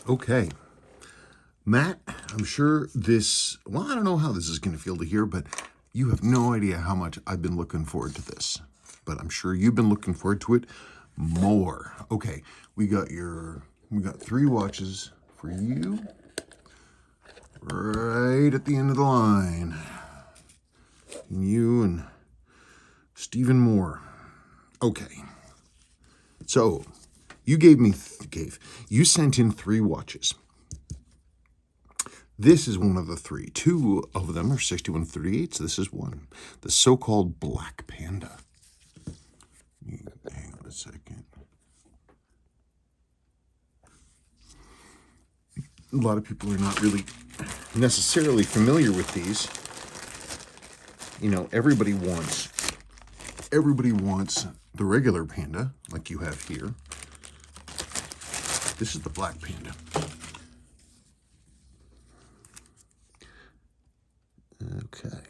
Okay, Matt, I'm sure this, well, I don't know how this is going to feel to hear, but you have no idea how much I've been looking forward to this. But I'm sure you've been looking forward to it more. Okay, we got 3 watches for you right at the end of the line. You and Stephen Moore. Okay, so you you sent in 3 watches. This is one of the 3. 2 of them are 6138s. This is one. The so-called Black Panda. Hang on a second. A lot of people are not really necessarily familiar with these. You know, everybody wants the regular Panda, like you have here. This is the Black Panda. Okay.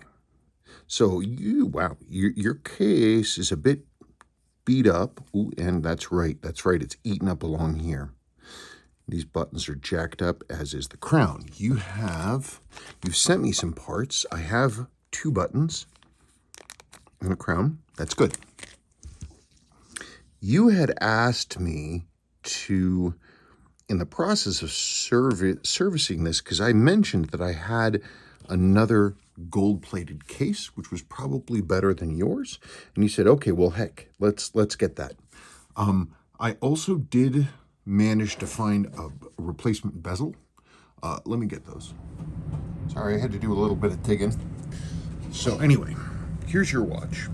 So your case is a bit beat up. Ooh, and that's right. It's eaten up along here. These buttons are jacked up, as is the crown. You've sent me some parts. I have 2 buttons and a crown. That's good. You had asked me to, in the process of servicing this, because I mentioned that I had another gold-plated case, which was probably better than yours, and you said, "Okay, well, heck, let's get that." I also did manage to find a replacement bezel. Let me get those. Sorry, I had to do a little bit of digging. So anyway, here's your watch.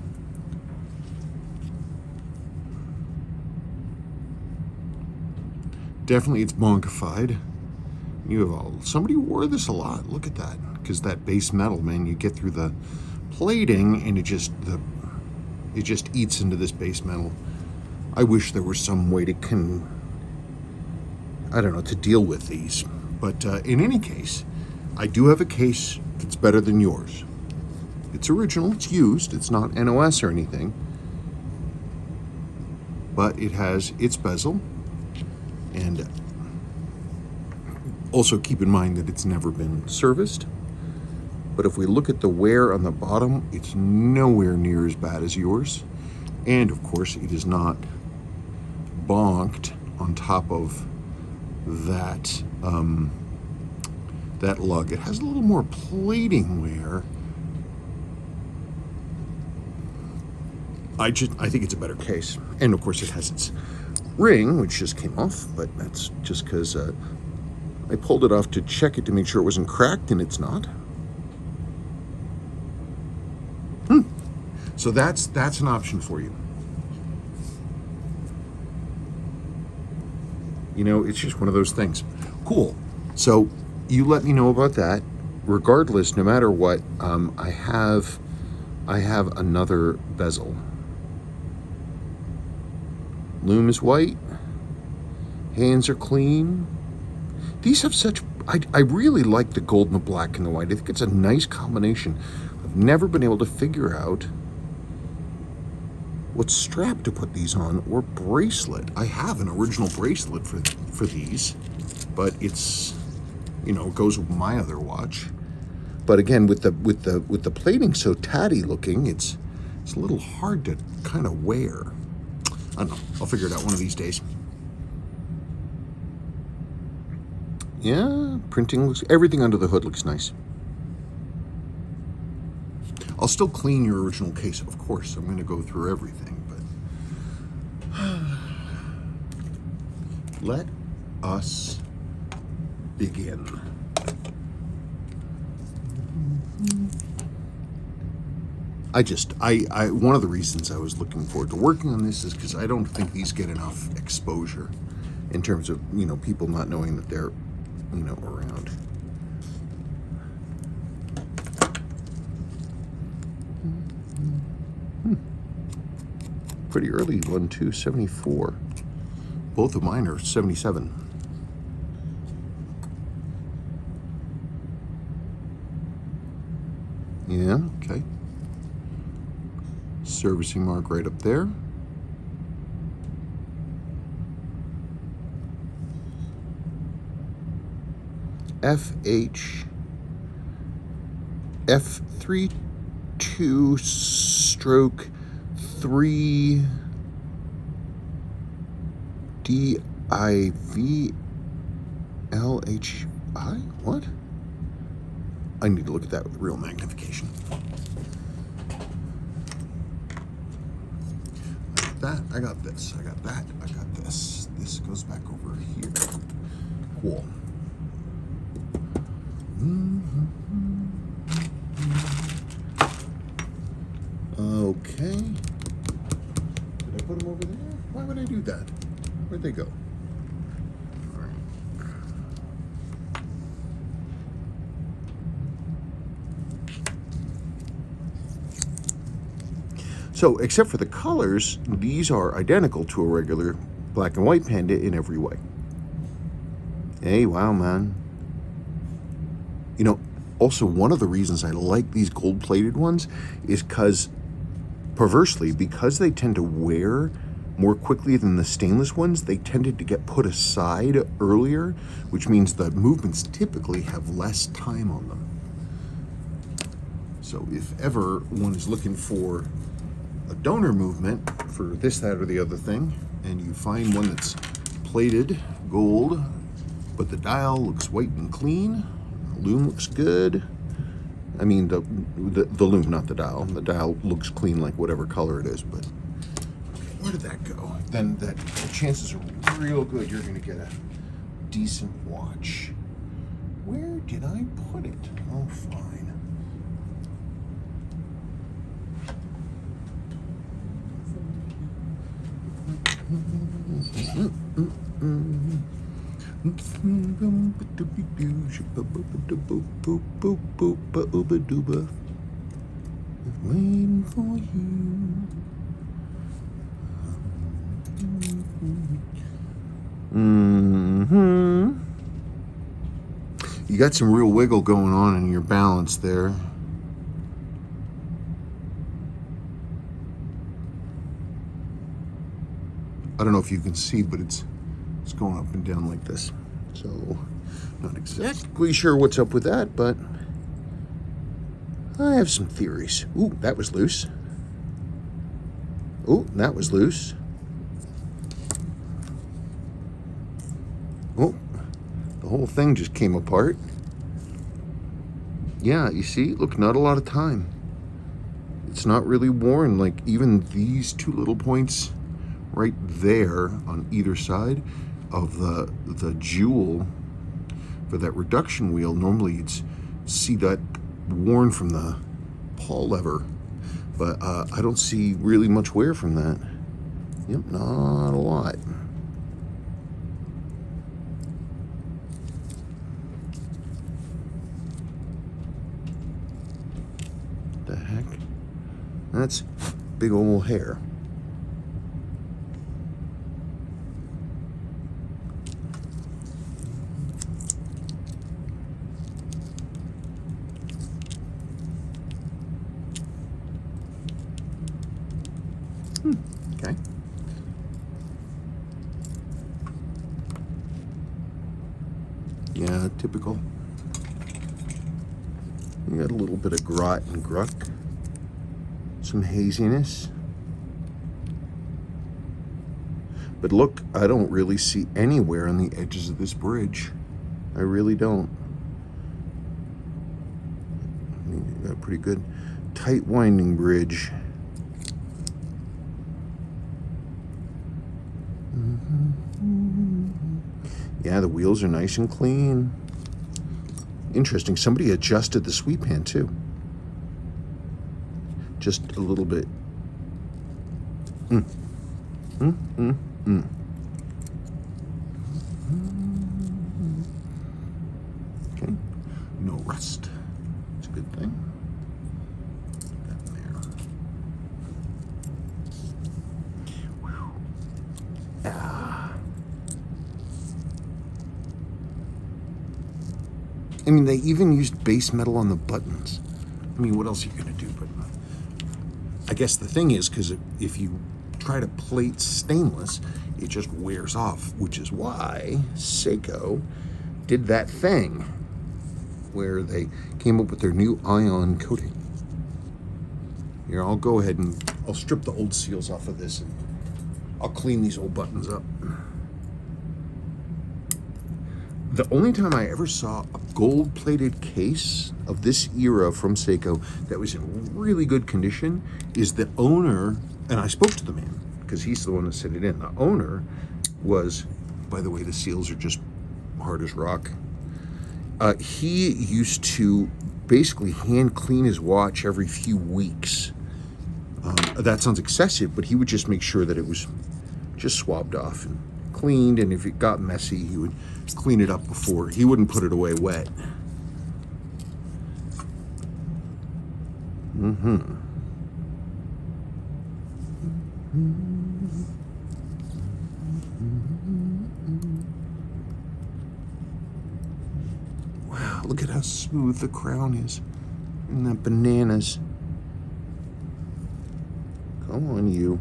Definitely, it's bonkified. Somebody wore this a lot. Look at that, because that base metal, man, you get through the plating and it just eats into this base metal. I wish there was some way to to deal with these. But in any case, I do have a case that's better than yours. It's original, it's used, it's not NOS or anything, but it has its bezel. And also keep in mind that it's never been serviced. But if we look at the wear on the bottom, it's nowhere near as bad as yours. And of course, it is not bonked on top of that that lug. It has a little more plating wear. I think it's a better case. And of course, it has its ring, which just came off, but that's just because I pulled it off to check it to make sure it wasn't cracked, and it's not. So that's an option for you. You know, it's just one of those things. Cool. So you let me know about that. Regardless, no matter what, I have another bezel. Loom is white. Hands are clean. These have such... I really like the gold and the black and the white. I think it's a nice combination. I've never been able to figure out what strap to put these on, or bracelet. I have an original bracelet for these, but it's, it goes with my other watch. But again, with the plating so tatty looking, it's a little hard to kind of wear. I don't know. I'll figure it out one of these days. Yeah, everything under the hood looks nice. I'll still clean your original case, of course. I'm going to go through everything, but let us begin. One of the reasons I was looking forward to working on this is because I don't think these get enough exposure in terms of, people not knowing that they're, around. Pretty early one too, 74. Both of mine are 77. Yeah, okay. Servicing mark right up there. FH F32 stroke 3 DIV LHI? What? I need to look at that with real magnification. I got that. I got this. I got that. I got this. This goes back over here. Cool. Okay. Did I put them over there? Why would I do that? Where'd they go? All right. So, except for the colors, these are identical to a regular black and white Panda in every way. Hey, wow, man. You know, also one of the reasons I like these gold-plated ones is because, perversely, because they tend to wear more quickly than the stainless ones, they tended to get put aside earlier, which means the movements typically have less time on them. So if ever one is looking for a donor movement for this, that, or the other thing, and you find one that's plated gold, but the dial looks white and clean, the loom looks good. I mean, the loom, not the dial. The dial looks clean like whatever color it is, but where did that go? Then the chances are real good you're going to get a decent watch. Where did I put it? Oh, fine. Waiting for you. You got some real wiggle going on in your balance there. I don't know if you can see, but it's going up and down like this. So, not exactly sure what's up with that, but I have some theories. Ooh, that was loose. Ooh, that was loose. Oh, the whole thing just came apart. Yeah, you see, look, not a lot of time. It's not really worn, like even these two little points right there on either side of the jewel for that reduction wheel. Normally you'd see that worn from the pawl lever, but I don't see really much wear from that. Yep, not a lot. The heck? That's big old hair. Okay. Yeah, typical. You got a little bit of grot and gruck, some haziness. But look, I don't really see anywhere on the edges of this bridge. I really don't. I mean, you got a pretty good tight winding bridge. Yeah, the wheels are nice and clean. Interesting, somebody adjusted the sweep hand too. Just a little bit. Okay, no rust. It's a good thing. Put that there. Whew. I mean, they even used base metal on the buttons. I mean, what else are you gonna do? But I guess the thing is, because if you try to plate stainless, it just wears off, which is why Seiko did that thing where they came up with their new ion coating. Here, I'll go ahead and I'll strip the old seals off of this and I'll clean these old buttons up. The only time I ever saw a gold-plated case of this era from Seiko that was in really good condition is the owner, and I spoke to the man because he's the one that set it in. The owner was, by the way, the seals are just hard as rock. He used to basically hand clean his watch every few weeks. That sounds excessive, but he would just make sure that it was just swabbed off and cleaned, and if it got messy, he would clean it up before. He wouldn't put it away wet. Wow, look at how smooth the crown is. Isn't that bananas? Come on, you.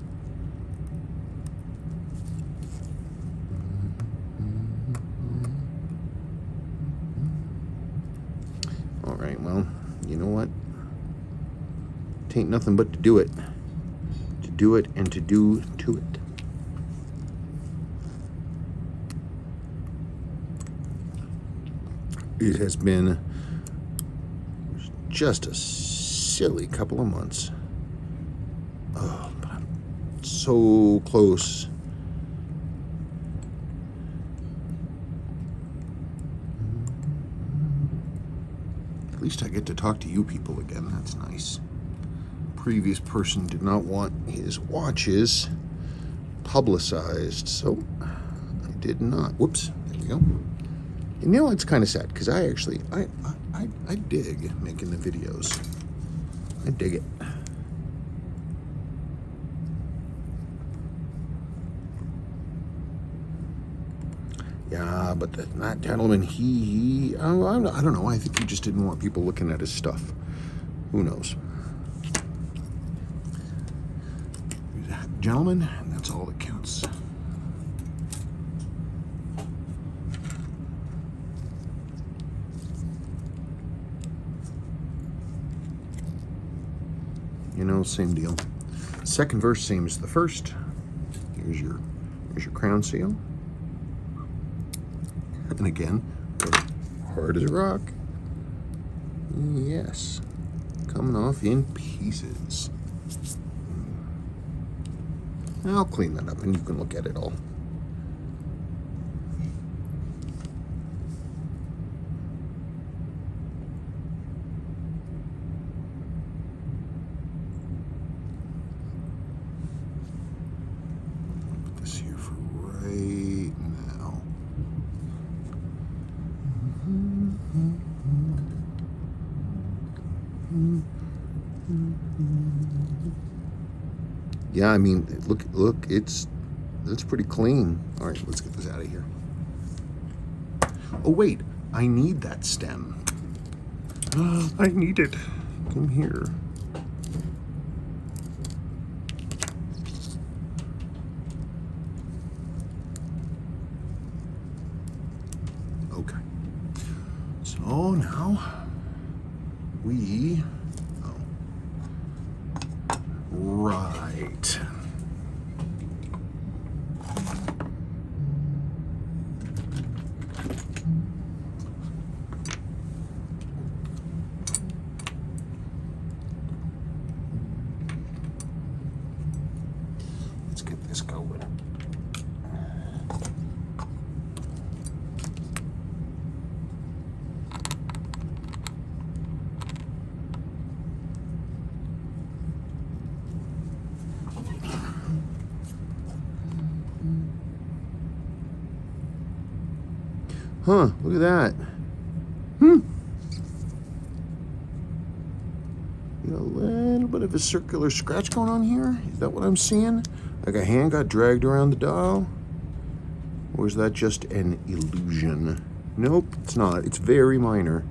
All right, well, you know what? Tain't nothing but to do it. To do it and to do to it. It has been just a silly couple of months. Oh, but I'm so close. At least I get to talk to you people again. That's nice. Previous person did not want his watches publicized, so I did not. Whoops, there we go. You know, it's kind of sad because I actually, I dig making the videos. I dig it. Yeah, but that gentleman, I don't know. I think he just didn't want people looking at his stuff. Who knows? Gentlemen, and that's all that counts. You know, same deal. Second verse, same as the first. Here's your crown seal. And again, hard as a rock. Yes, coming off in pieces. I'll clean that up and you can look at it all. Put this here for right now. Yeah, I mean, look, it's pretty clean. All right, let's get this out of here. Oh, wait, I need that stem. I need it. Come here. Okay. So now we... Right. Let's get this going. Huh, look at that. You got a little bit of a circular scratch going on here. Is that what I'm seeing? Like a hand got dragged around the dial? Or is that just an illusion? Nope, it's not. It's very minor.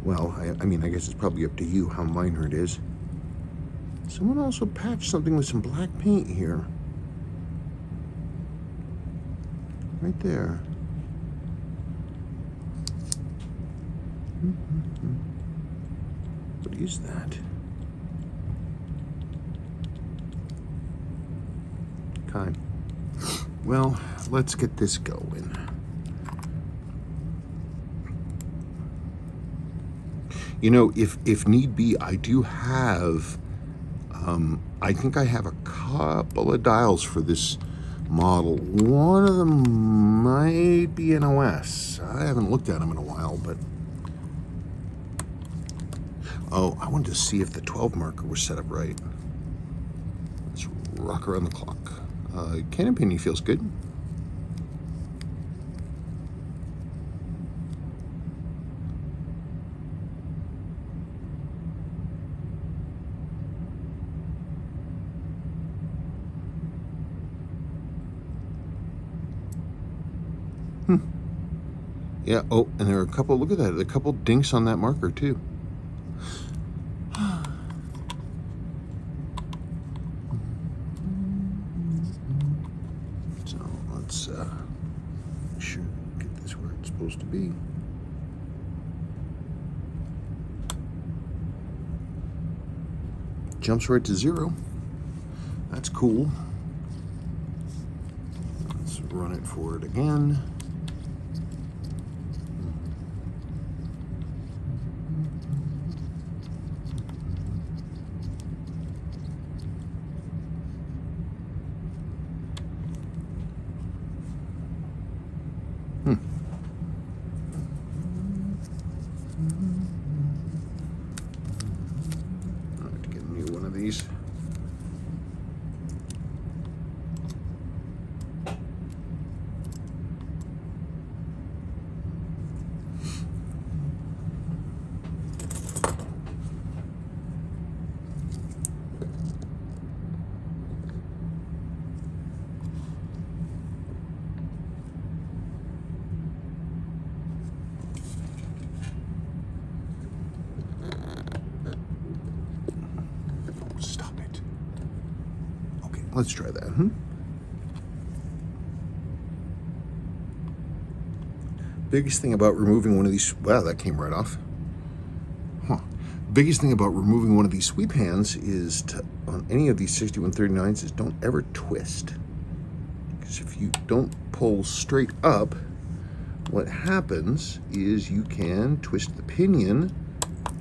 Well, I mean, I guess it's probably up to you how minor it is. Someone also patched something with some black paint here. Right there. What is that? Okay. Well, let's get this going. You know, if need be, I do have, I think I have a couple of dials for this model. One of them might be an OS. I haven't looked at them in a while, but... Oh, I wanted to see if the 12 marker was set up right. Let's rock around the clock. Cannon pinion feels good. Yeah, oh, and there are a couple, look at that, a couple dinks on that marker too. So let's make sure we get this where it's supposed to be. Jumps right to 0. That's cool. Let's run it for it again. I have to get a new one of these. Stop it. Okay, let's try that. Biggest thing about removing one of these, wow, that came right off. Biggest thing about removing one of these sweep hands is on any of these 6139s is don't ever twist. Because if you don't pull straight up, what happens is you can twist the pinion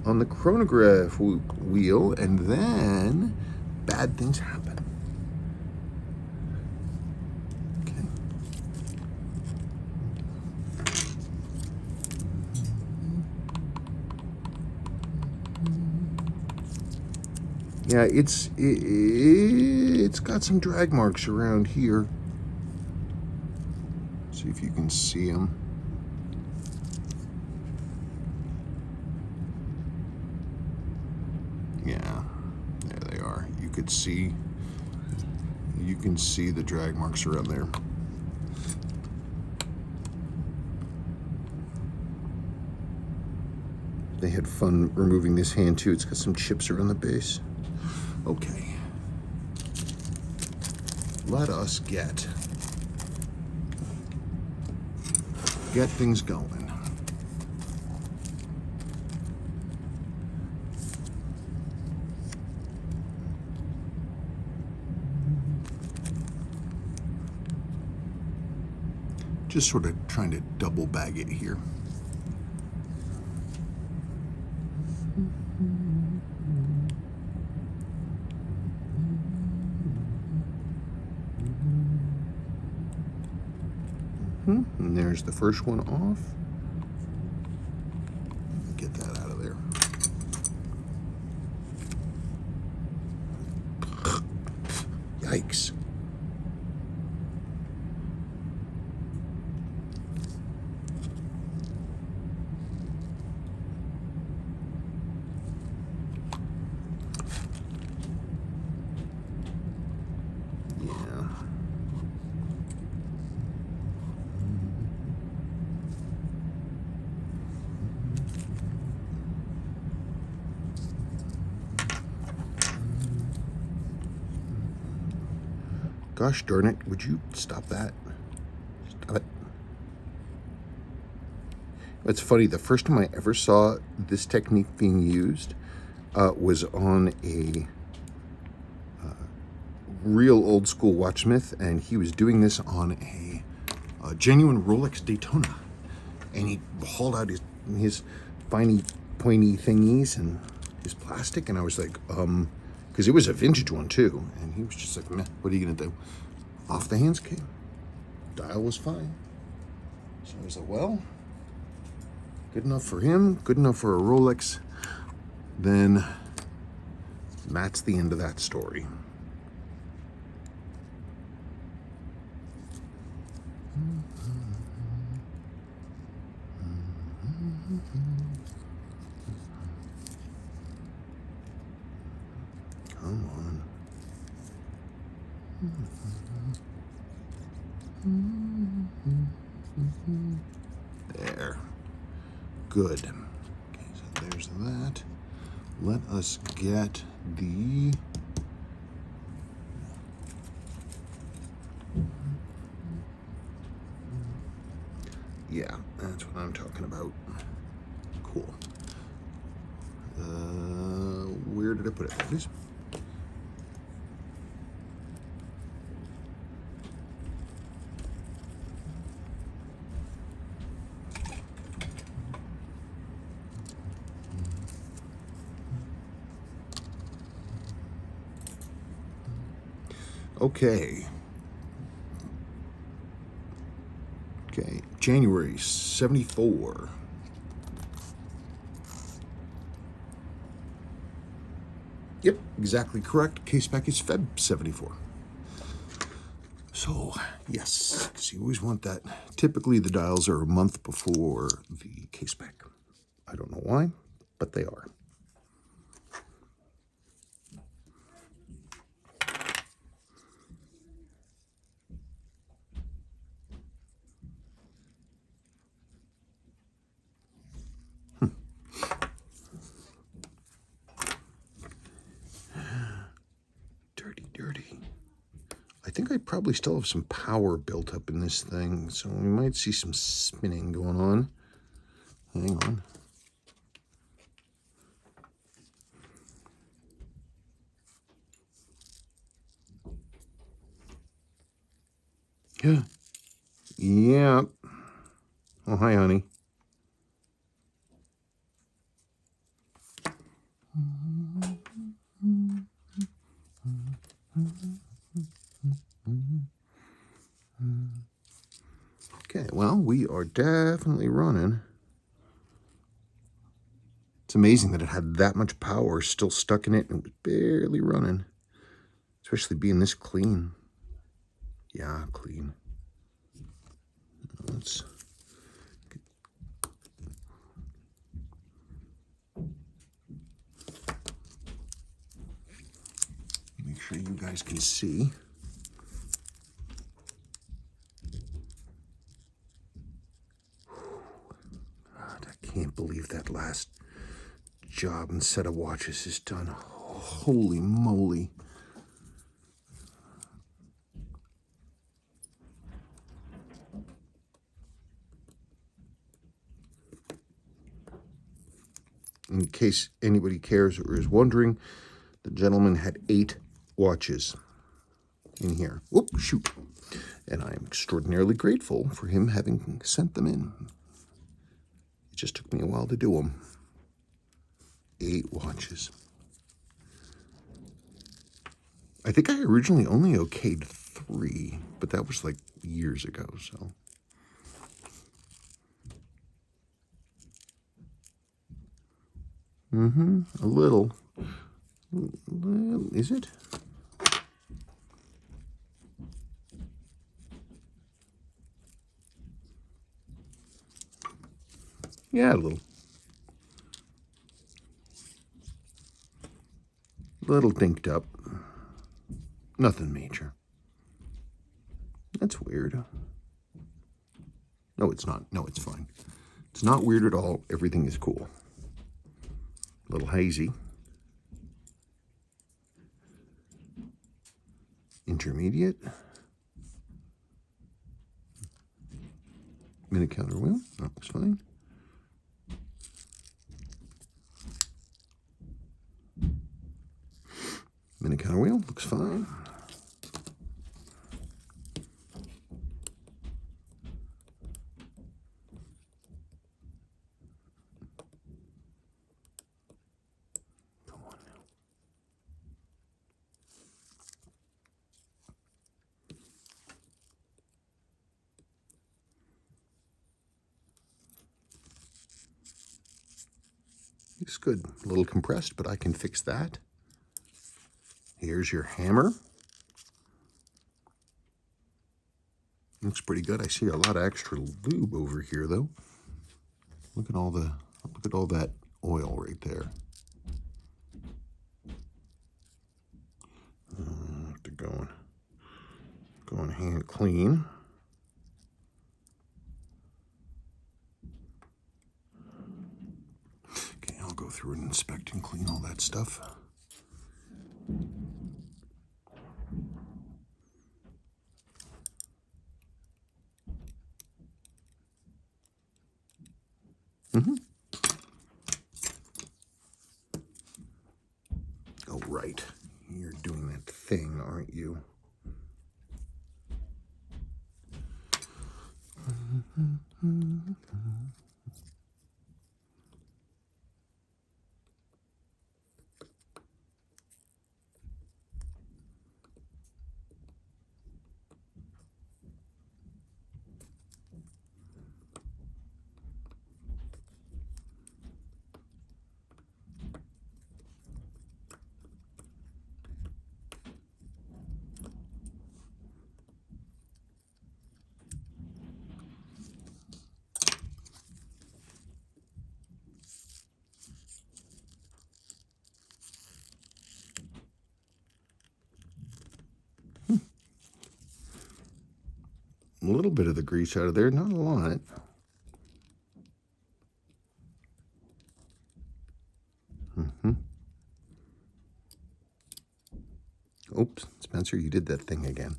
on the chronograph wheel, and then bad things happen. Okay. Yeah, it's got some drag marks around here. See if you can see them. Yeah, there they are. You can see the drag marks around there. They had fun removing this hand too. It's got some chips around the base. Okay. Let us get things going. Just sort of trying to double bag it here. And there's the first one off. Get that out of there. Yikes. Gosh darn it, would you stop that? Stop it. It's funny, the first time I ever saw this technique being used was on a real old school watchsmith, and he was doing this on a genuine Rolex Daytona. And he hauled out his finey, pointy thingies and his plastic, and I was like, because it was a vintage one too, and he was just like, meh, what are you gonna do? Off the hands came. Dial was fine. So I was like, well, good enough for him, good enough for a Rolex. Then that's the end of that story. Come on. There. Good. Okay, so there's that. Let us get the... Yeah, that's what I'm talking about. Cool. Where did I put it? Please. Okay. Okay, January 74. Yep, exactly correct. Case back is Feb 74. So, yes, because you always want that. Typically, the dials are a month before the case back. I don't know why, but they are. Dirty, dirty. I think I probably still have some power built up in this thing, so we might see some spinning going on. Hang on. Yeah. Yeah. Oh, hi, honey. Okay, well, we are definitely running. It's amazing that it had that much power still stuck in it and it was barely running. Especially being this clean. Yeah, clean. Let's make sure you guys can see. God, I can't believe that last job and set of watches is done. Holy moly. In case anybody cares or is wondering, the gentleman had 8 watches in here. Whoop, shoot. And I'm extraordinarily grateful for him having sent them in. It just took me a while to do them. 8 watches. I think I originally only okayed 3, but that was like years ago, so. A little. Well, is it? Yeah, a little. Little dinked up. Nothing major. That's weird. No, it's not. No, it's fine. It's not weird at all. Everything is cool. A little hazy. Intermediate. Minute counter wheel. That looks fine. Counter wheel looks fine. Come on now. Looks good. A little compressed, but I can fix that. Here's your hammer. Looks pretty good. I see a lot of extra lube over here, though. Look at all that oil right there. Have to go and hand clean. Okay, I'll go through and inspect and clean all that stuff. Oh, right. You're doing that thing, aren't you? A little bit of the grease out of there, not a lot. Oops, Spencer, you did that thing again.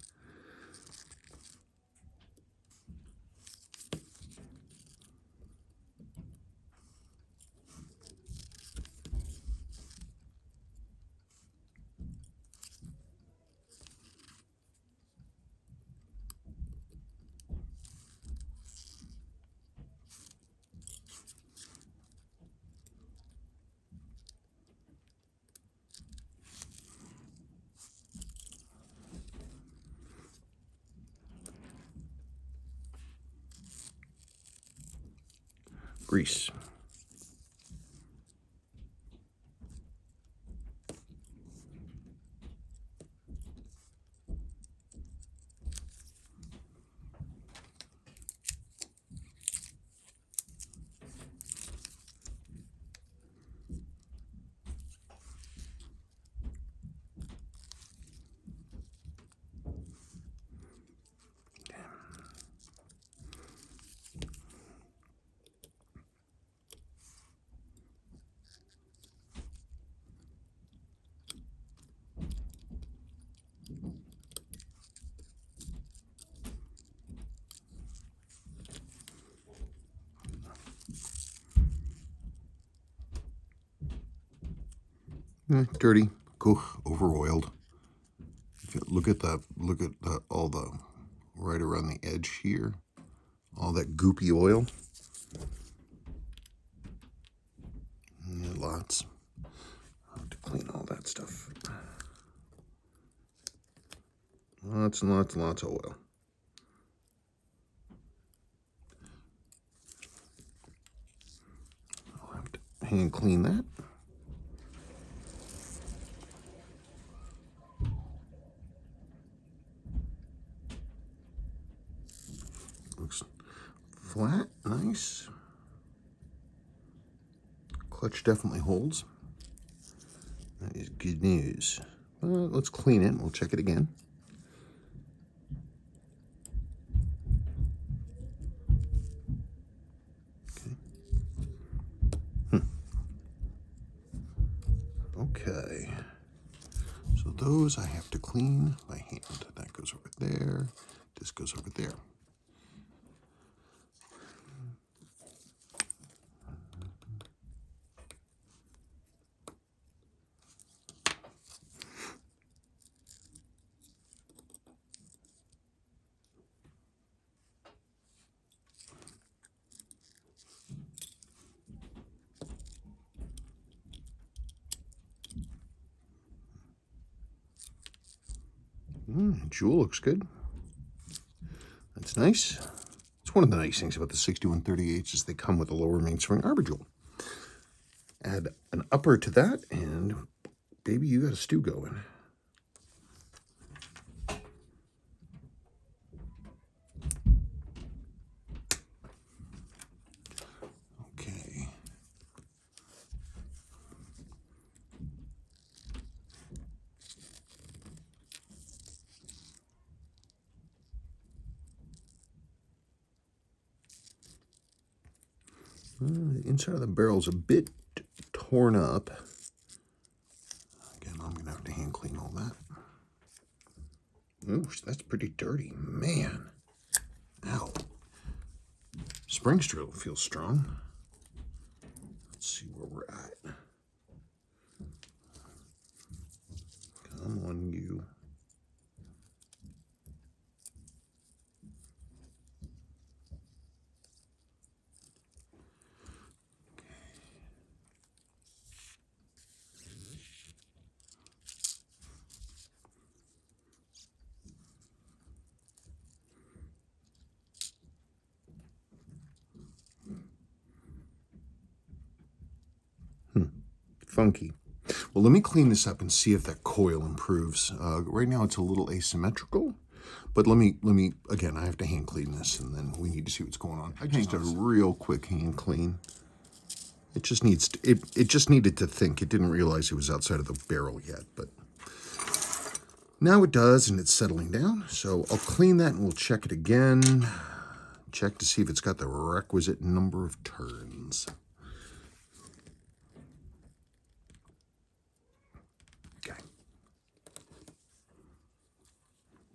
Grease. Dirty, over-oiled. Look at all the right around the edge here, all that goopy oil. Yeah, lots. I have to clean all that stuff. Lots and lots and lots of oil. I'll have to hand clean that. Looks flat, nice. Clutch definitely holds. That is good news. Let's clean it. We'll check it again. Okay. So those I have to clean by hand. That goes over there. This goes over there. Jewel looks good. That's nice. It's one of the nice things about the 6138s is they come with a lower mainspring arbor jewel. Add an upper to that, and baby, you got a stew going. Okay. The inside of the barrel's a bit torn up. Again, I'm going to have to hand clean all that. Ooh, that's pretty dirty. Man. Ow. Spring drill feels strong. Let's see where we're at. Come on, you. Funky. Well, let me clean this up and see if that coil improves. Right now it's a little asymmetrical, but let me, again, I have to hand clean this and then we need to see what's going on. Just a real quick hand clean. It just needs to, it just needed to think. It didn't realize it was outside of the barrel yet, but now it does and it's settling down. So I'll clean that and we'll check it again. Check to see if it's got the requisite number of turns.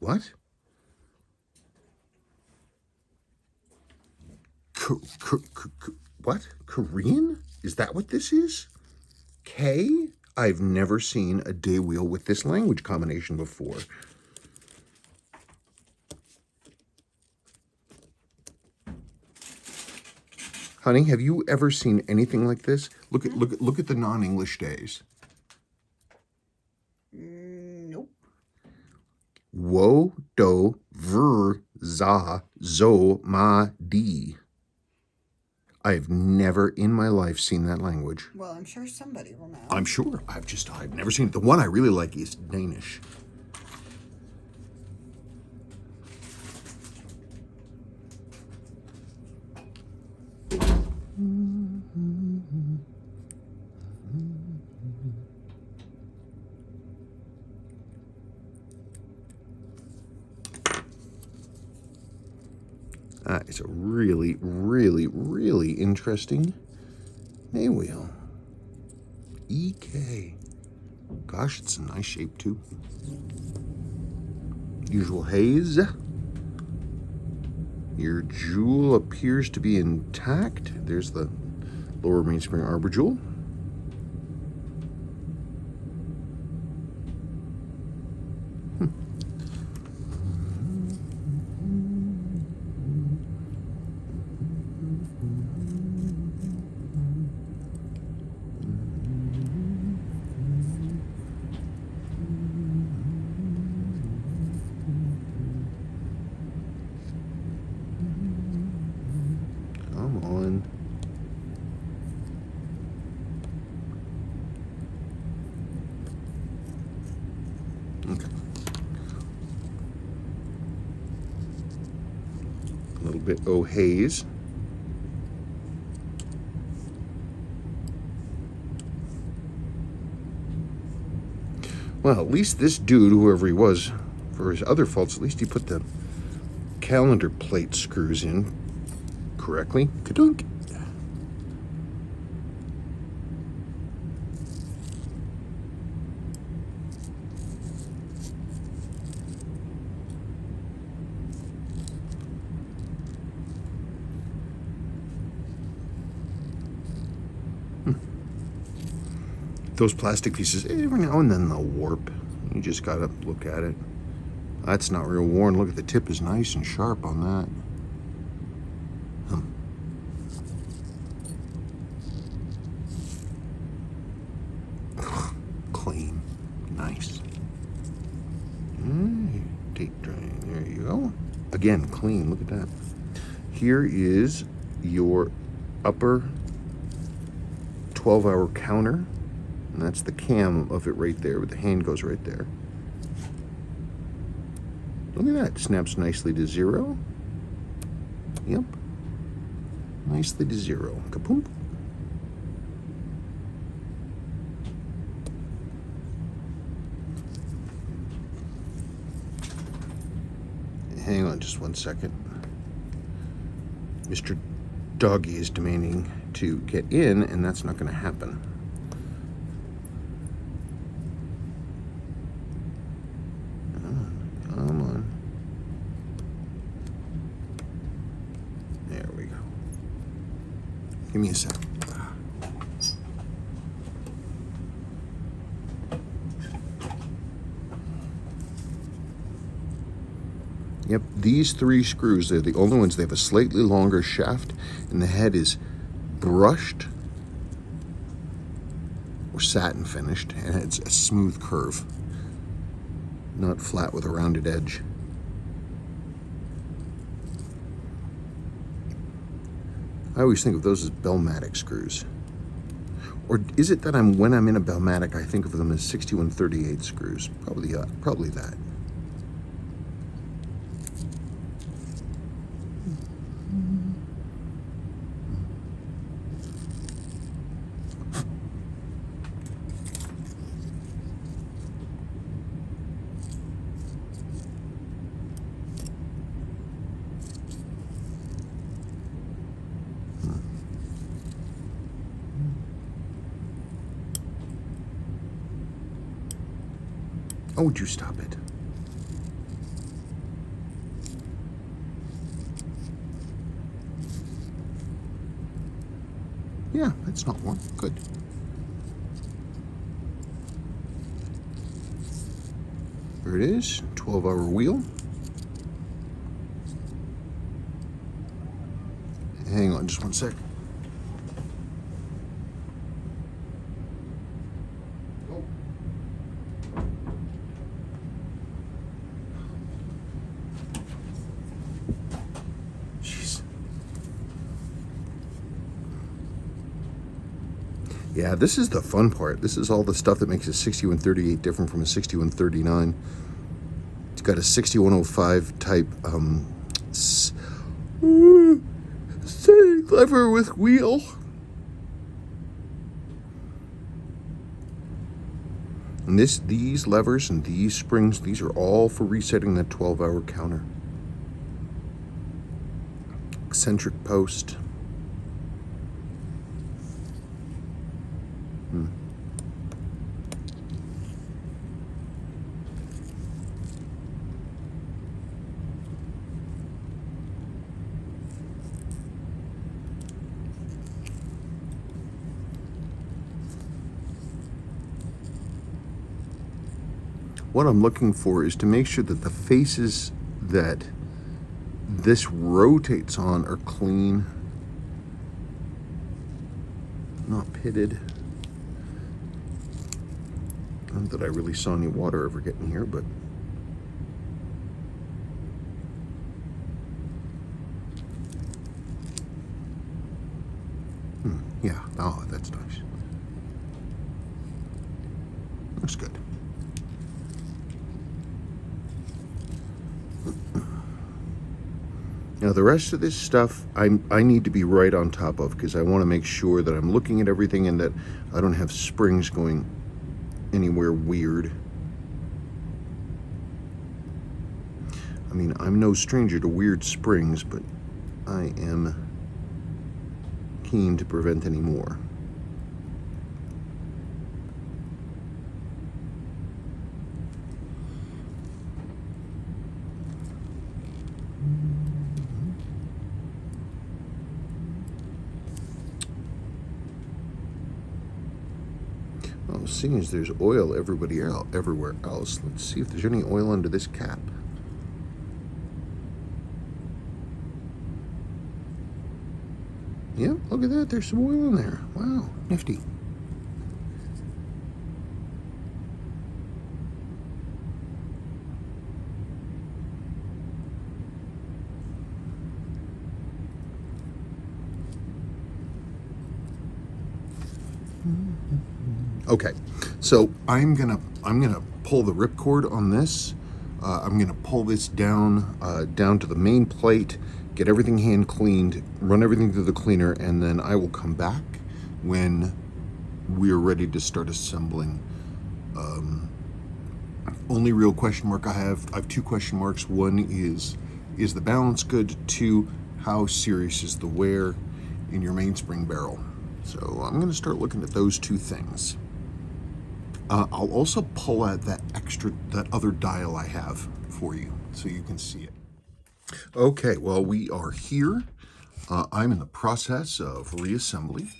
What? What? Korean? Is that what this is? K? I've never seen a day wheel with this language combination before. Honey, have you ever seen anything like this? Look at the non-English days. Nope. Wo, do, ver, za, zo, ma, di. I've never in my life seen that language. Well, I'm sure somebody will know. I'm sure. I've never seen it. The one I really like is Danish. It's a really, really, really interesting May wheel. EK. Gosh, it's a nice shape too. Usual haze. Your jewel appears to be intact. There's the lower mainspring arbor jewel. Come on. Okay. A little bit haze. Well, at least this dude, whoever he was, for his other faults, at least he put the calendar plate screws in correctly. Ka-dunk. Those plastic pieces, every now and then they'll warp. You just gotta look at it. That's not real worn. Look at the tip is nice and sharp on that. Clean. Nice. again, clean. Look at that. Here is your upper 12-hour counter, and that's the cam of it right there, but the hand goes right there. Look at that. Snaps nicely to 0. Yep. Nicely to 0. Kapoom. Hang on just one second. Mr. Doggy is demanding to get in, and that's not going to happen. Come on. There we go. Give me a sec. Yep, these 3 screws, they're the only ones. They have a slightly longer shaft, and the head is brushed or satin finished, and it's a smooth curve, not flat with a rounded edge. I always think of those as Bellmatic screws. Or is it that when I'm in a Bellmatic, I think of them as 61/38 screws? Probably that. Oh, would you stop it? Yeah, that's not one. Good. There it is, 12-hour wheel. Hang on just one sec. Yeah, this is the fun part. This is all the stuff that makes a 6138 different from a 6139. It's got a 6105 type lever with wheel. And these levers and these springs, these are all for resetting that 12-hour counter. Eccentric post. What I'm looking for is to make sure that the faces that this rotates on are clean, not pitted. Not that I really saw any water ever get in here, but yeah, oh, that's nice. Looks good. Now the rest of this stuff I need to be right on top of, because I want to make sure that I'm looking at everything and that I don't have springs going anywhere weird. I mean, I'm no stranger to weird springs, but I am keen to prevent any more. Well, seeing as there's oil everywhere else, let's see if there's any oil under this cap. Yeah, look at that. There's some oil in there. Wow, nifty. Okay, so I'm gonna pull the ripcord on this. I'm gonna pull this down down to the main plate, get everything hand cleaned, run everything through the cleaner, and then I will come back when we're ready to start assembling. Only real question mark I have two question marks. One is the balance good? Two, how serious is the wear in your mainspring barrel? So I'm going to start looking at those two things. I'll also pull out that other dial I have for you so you can see it. Okay, well, we are here. I'm in the process of reassembly.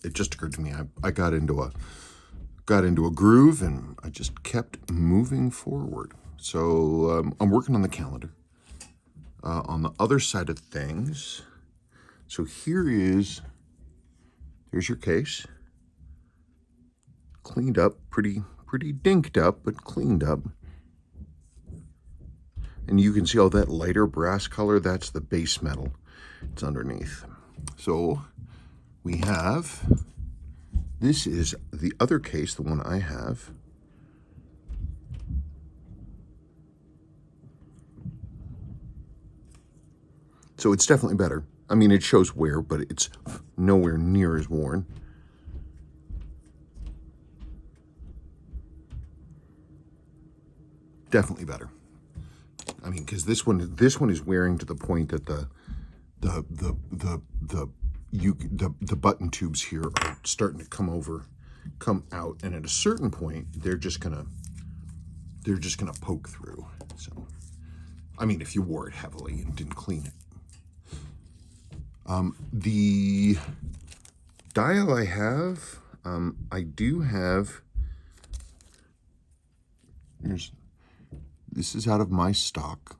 It just occurred to me I got into a groove and I just kept moving forward. So I'm working on the calendar. On the other side of things, so here's your case. Cleaned up, pretty dinked up, but cleaned up. And you can see all that lighter brass color, that's the base metal. It's underneath. So we have, this is the other case, the one I have. So it's definitely better. I mean, it shows wear, but it's nowhere near as worn. Definitely better. I mean, because this one is wearing to the point that the button tubes here are starting to come out, and at a certain point they're just gonna poke through. So, I mean, if you wore it heavily and didn't clean it. The dial I have, I do have. This is out of my stock.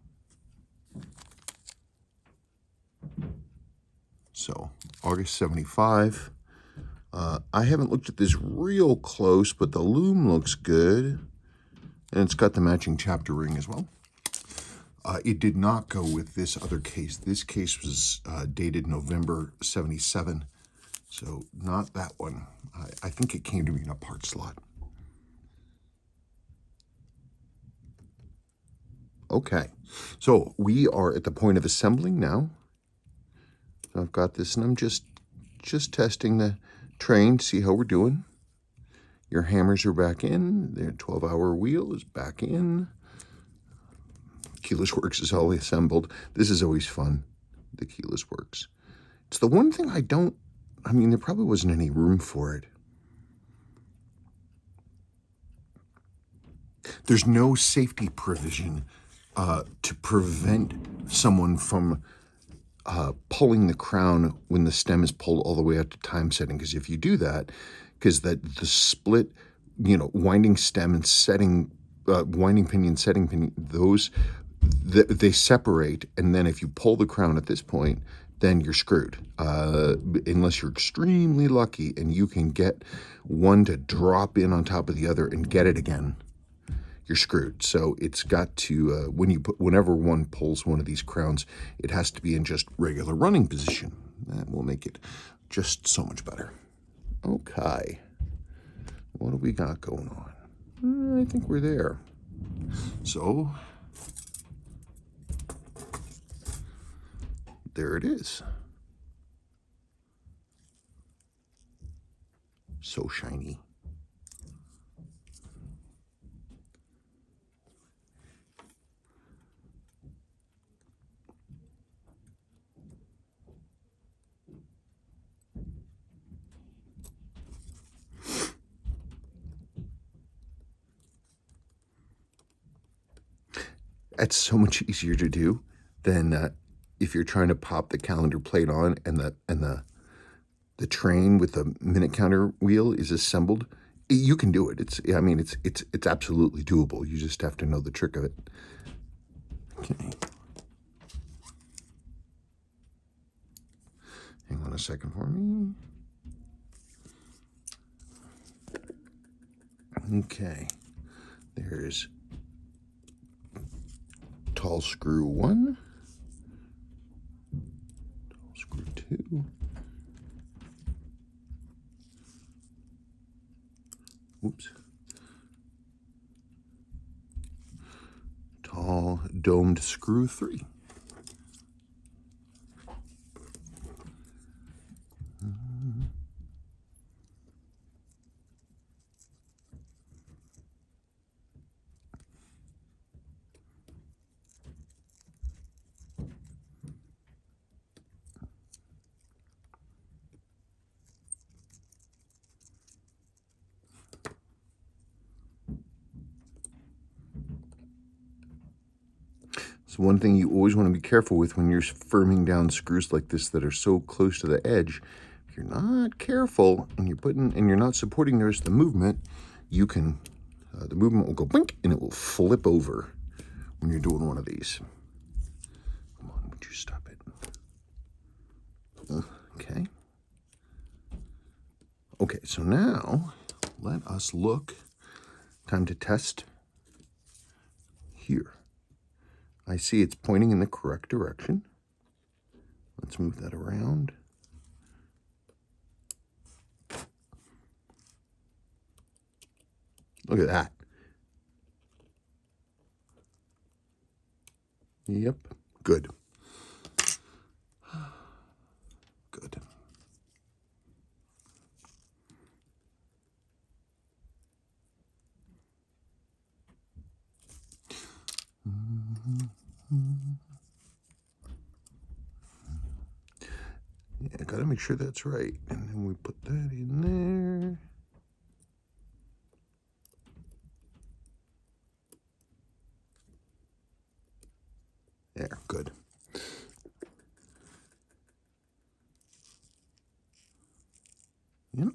So, August 75. I haven't looked at this real close, but the loom looks good. And it's got the matching chapter ring as well. It did not go with this other case. This case was dated November 77. So, not that one. I think it came to me in a part slot. Okay, so we are at the point of assembling now. So I've got this, and I'm just testing the train to see how we're doing. Your hammers are back in. Their 12-hour wheel is back in. Keyless Works is all assembled. This is always fun, the Keyless Works. It's the one thing I mean, there probably wasn't any room for it. There's no safety provision to prevent someone from pulling the crown when the stem is pulled all the way up to time setting. Because if you do that, because the split, winding stem and setting, winding pinion, setting pinion, they separate. And then if you pull the crown at this point, then you're screwed. Unless you're extremely lucky and you can get one to drop in on top of the other and get it again, you're screwed. So it's got to, whenever one pulls one of these crowns, it has to be in just regular running position. That will make it just so much better. Okay. What do we got going on? I think we're there. So, there it is. So shiny. That's so much easier to do than if you're trying to pop the calendar plate on and the train with the minute counter wheel is assembled. You can do it. It's absolutely doable. You just have to know the trick of it. Okay. Hang on a second for me. Okay. There's tall screw 1, tall screw 2, Oops. Tall domed screw 3. So one thing you always want to be careful with when you're firming down screws like this that are so close to the edge, if you're not careful and you're not supporting the rest of the movement, you can the movement will go blink and it will flip over when you're doing one of these. Come on, would you stop it? Okay. Okay, so now let us look. Time to test here. I see it's pointing in the correct direction. Let's move that around. Look at that. Yep, good. Good. Yeah, gotta make sure that's right. And then we put that in there. There, good. Yep.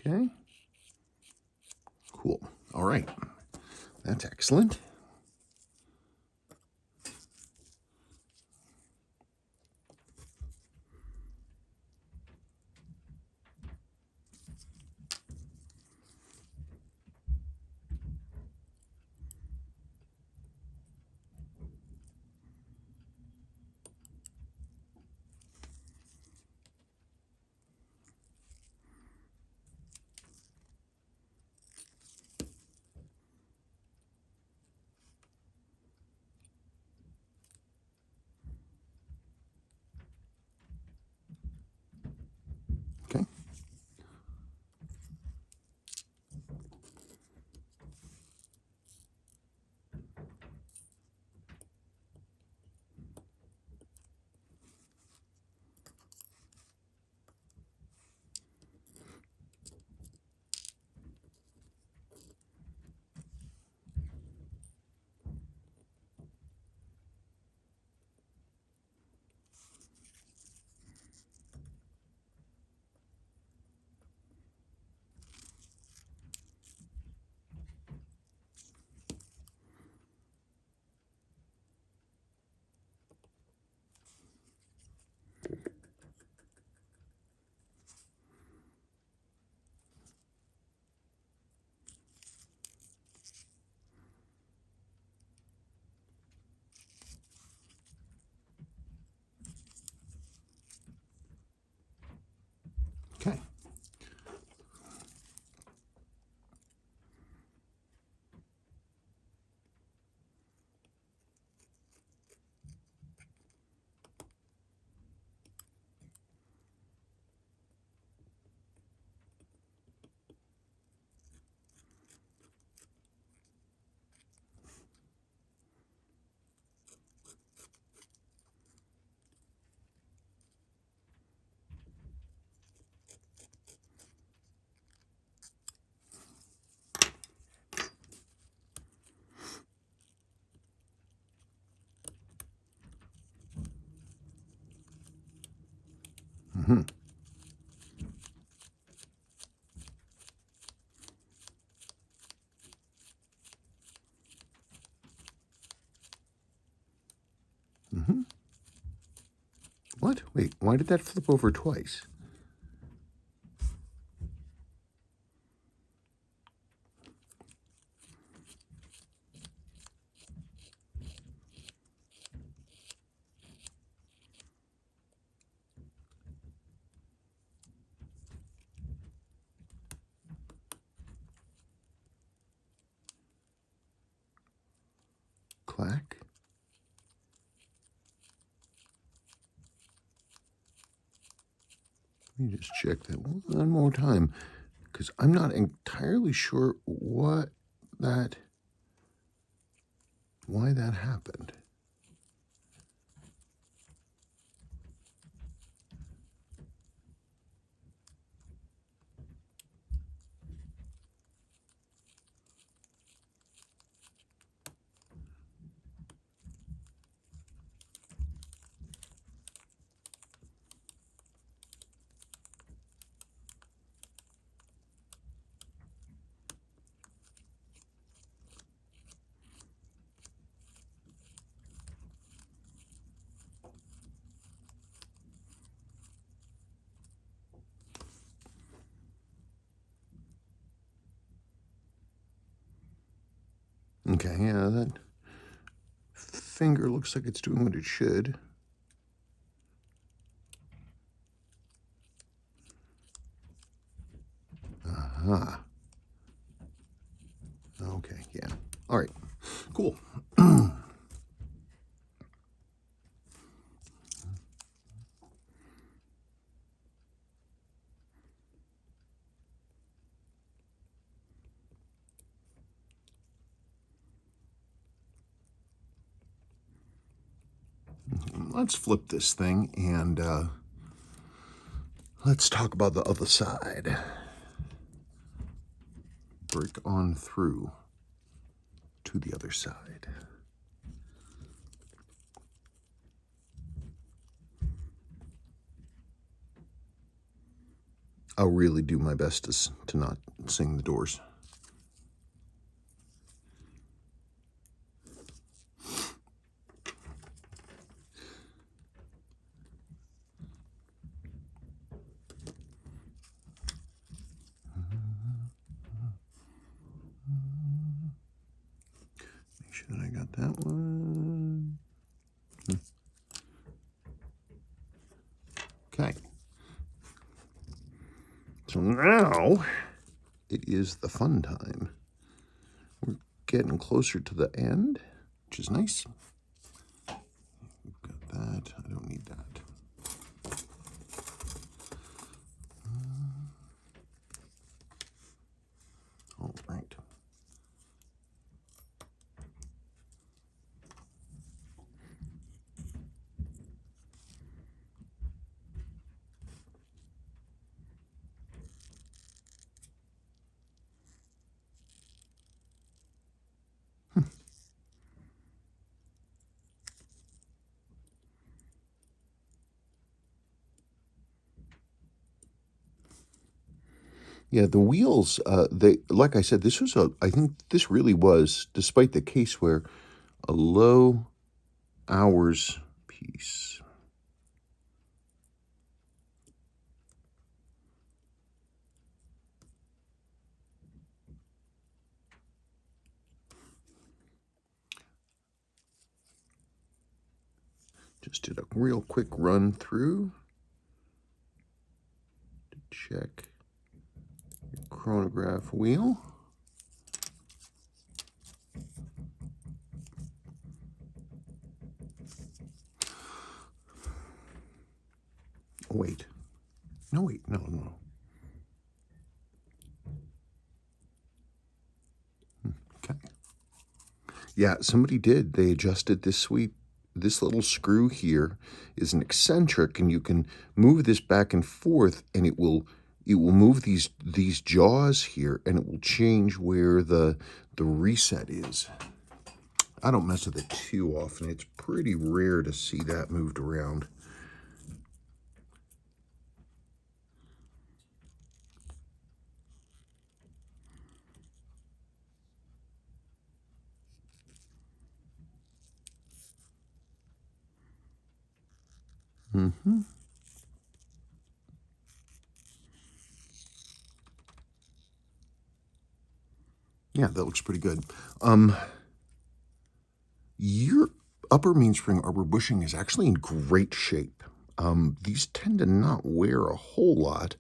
Okay. Cool. All right. That's excellent. What? Wait, why did that flip over twice? Clack. Let me just check that one more time, because I'm not entirely sure why that happened. Okay, yeah, that finger looks like it's doing what it should. Aha. Okay, yeah. All right, cool. Let's flip this thing and let's talk about the other side. Break on through to the other side. I'll really do my best to not sing the doors. Make sure that I got that one. Okay. So now it is the fun time. We're getting closer to the end, which is nice. We've got that. I don't need that. All right. Yeah, the wheels, they, like I said, I think this really was, despite the case wear, a low hours piece. Just did a real quick run through to check your chronograph wheel. Oh, wait. No, wait. No. Okay. Yeah, somebody did. They adjusted this sweep. This little screw here is an eccentric, and you can move this back and forth, and it will move these jaws here, and it will change where the reset is. I don't mess with it too often. It's pretty rare to see that moved around. Mm-hmm. Yeah, that looks pretty good. Your upper mainspring arbor bushing is actually in great shape. These tend to not wear a whole lot.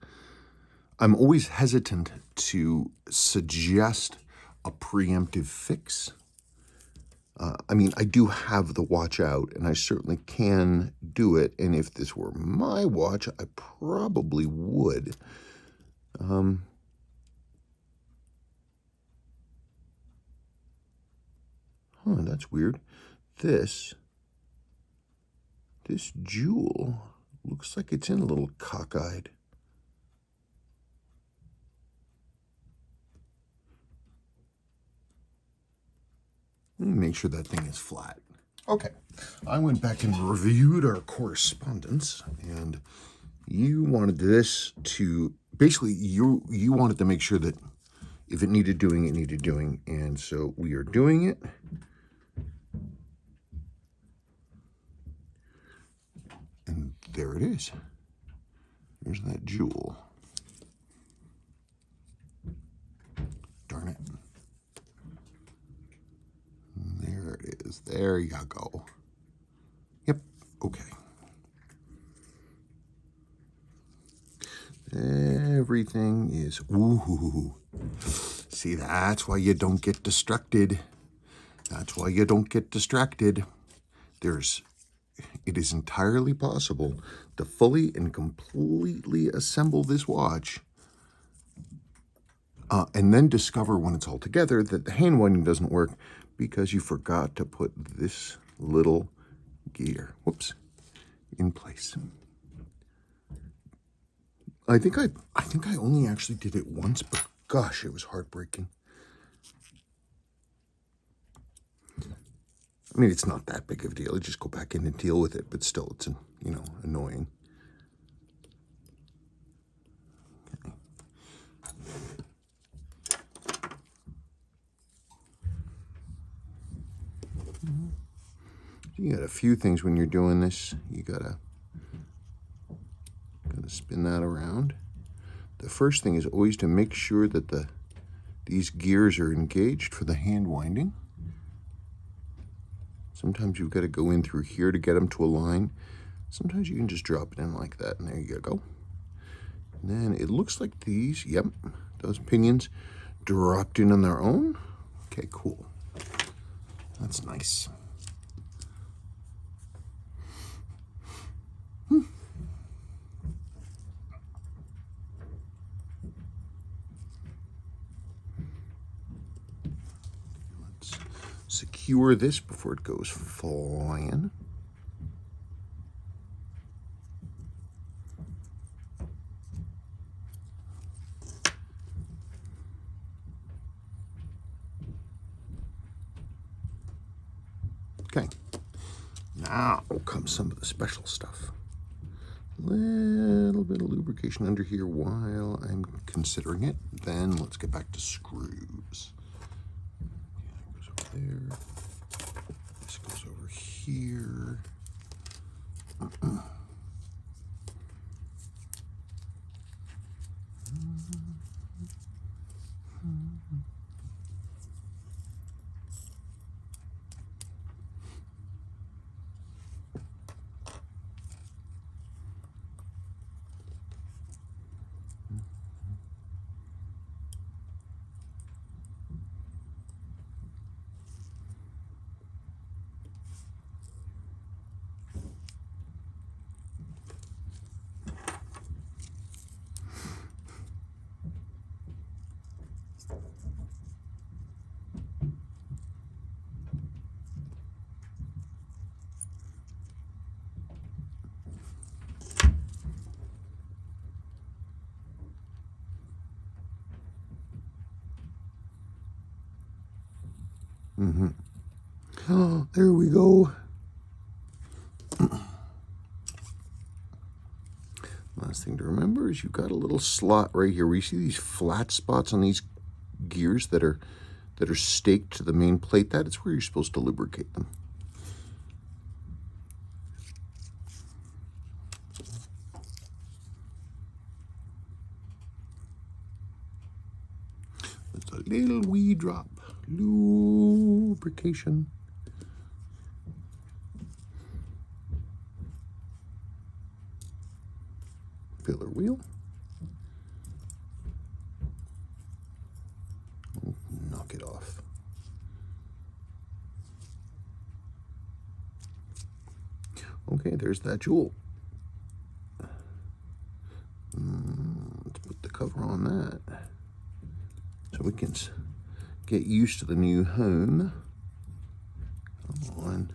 I'm always hesitant to suggest a preemptive fix. I mean, I do have the watch out, and I certainly can do it. And if this were my watch, I probably would. Oh, that's weird. This jewel looks like it's in a little cockeyed. Let me make sure that thing is flat. Okay, I went back and reviewed our correspondence, and you wanted this to, basically, you wanted to make sure that if it needed doing, it needed doing, and so we are doing it. And there it is. There's that jewel. Darn it. There it is. There you go. Yep. Okay. Everything is, ooh. See, that's why you don't get distracted. That's why you don't get distracted. It is entirely possible to fully and completely assemble this watch and then discover when it's all together that the hand winding doesn't work because you forgot to put this little gear, in place. I think I only actually did it once, but gosh, it was heartbreaking. I mean, it's not that big of a deal. You just go back in and deal with it, but still, it's, annoying. Okay. You got a few things when you're doing this. You gotta spin that around. The first thing is always to make sure that these gears are engaged for the hand winding. Sometimes you've got to go in through here to get them to align. Sometimes you can just drop it in like that, and there you go. And then it looks like these, yep, those pinions dropped in on their own. Okay, cool. That's nice. Let's secure this before it goes flying. Okay, now comes some of the special stuff. Little bit of lubrication under here while I'm considering it. Then let's get back to screws. Yeah, it goes over there. This goes over here. Oh, there we go. Last thing to remember is you've got a little slot right here where you see these flat spots on these gears that are staked to the main plate. That is where you're supposed to lubricate them. Just a little wee drop. Lubrication. Filler wheel. Oh, knock it off. Okay, there's that jewel. Let's put the cover on that so we can get used to the new home. Come on.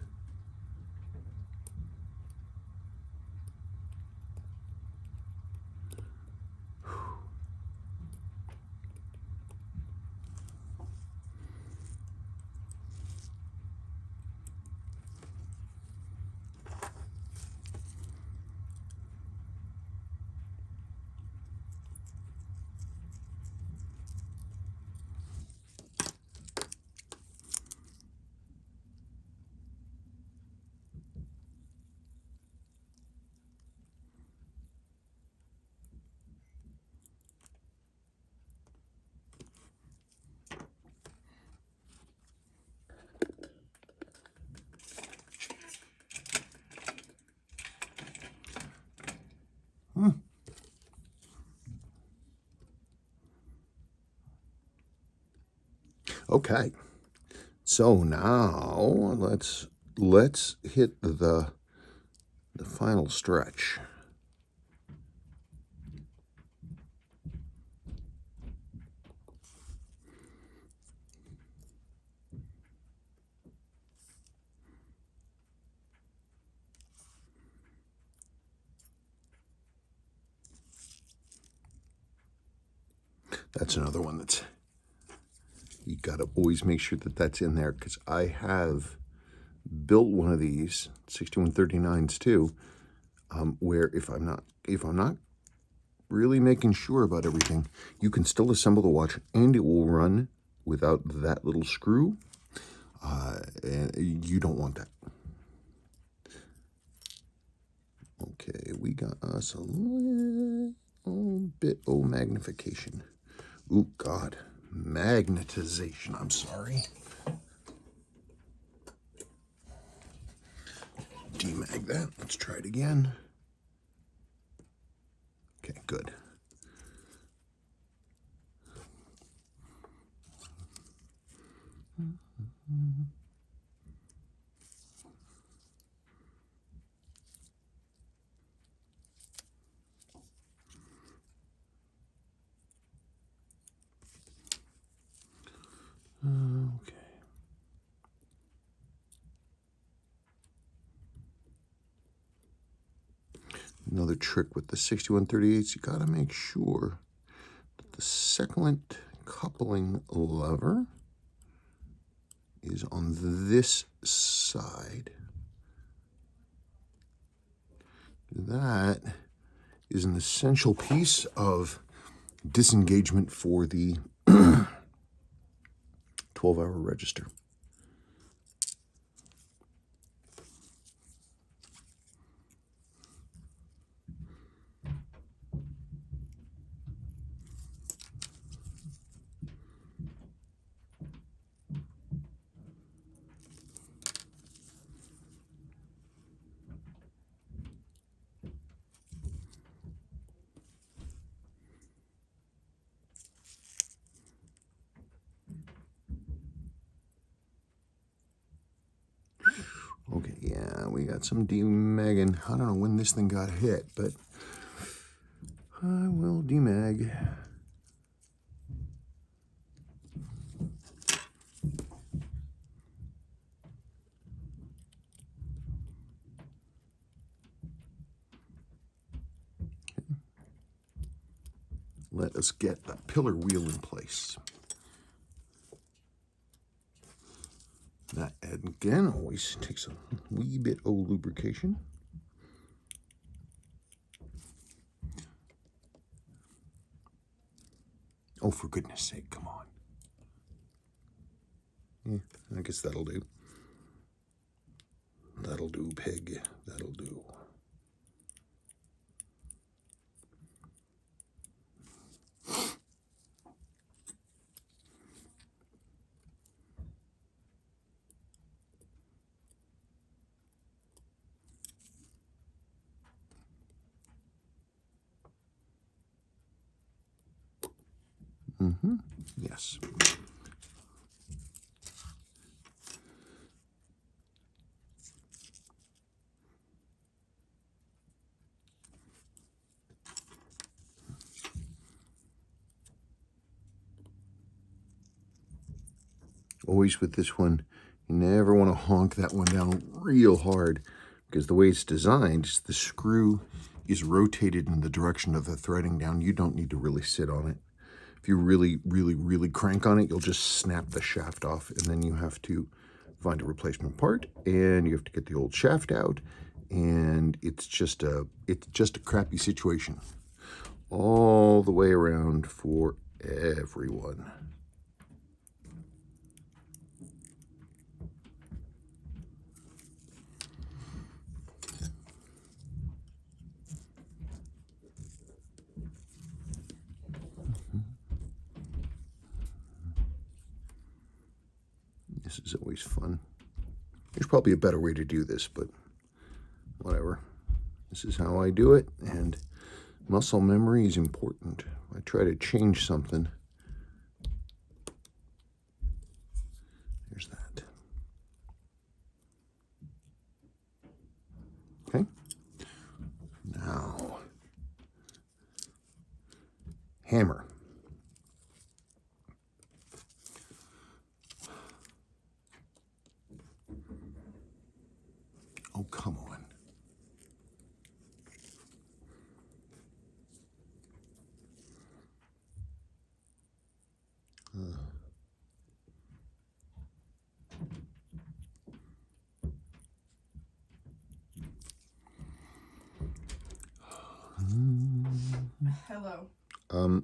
Okay, so now let's hit the final stretch. That's another one that's, you got to always make sure that that's in there, because I have built one of these 6139s too, where if I'm not really making sure about everything, you can still assemble the watch and it will run without that little screw. And you don't want that. Okay, we got us a little bit of magnification. Ooh, God. Magnetization, I'm sorry. Demag that. Let's try it again. Okay, good. Okay. Another trick with the 6138s, you got to make sure that the second coupling lever is on this side. That is an essential piece of disengagement for the 12-hour register. Okay, yeah, we got some demagging. I don't know when this thing got hit, but I will demag. Let us get the pillar wheel in place. That, again, always takes a wee bit of lubrication. Oh, for goodness sake, come on. Yeah, I guess that'll do. That'll do, pig. That'll do. Yes. Always with this one, you never want to honk that one down real hard, because the way it's designed is the screw is rotated in the direction of the threading down. You don't need to really sit on it. If you really crank on it, you'll just snap the shaft off, and then you have to find a replacement part, and you have to get the old shaft out, and it's just a crappy situation all the way around for everyone. This is always fun. There's probably a better way to do this, but whatever. This is how I do it, and muscle memory is important. If I try to change something, there's that. Okay. Now, hammer. Oh, come on. Hello.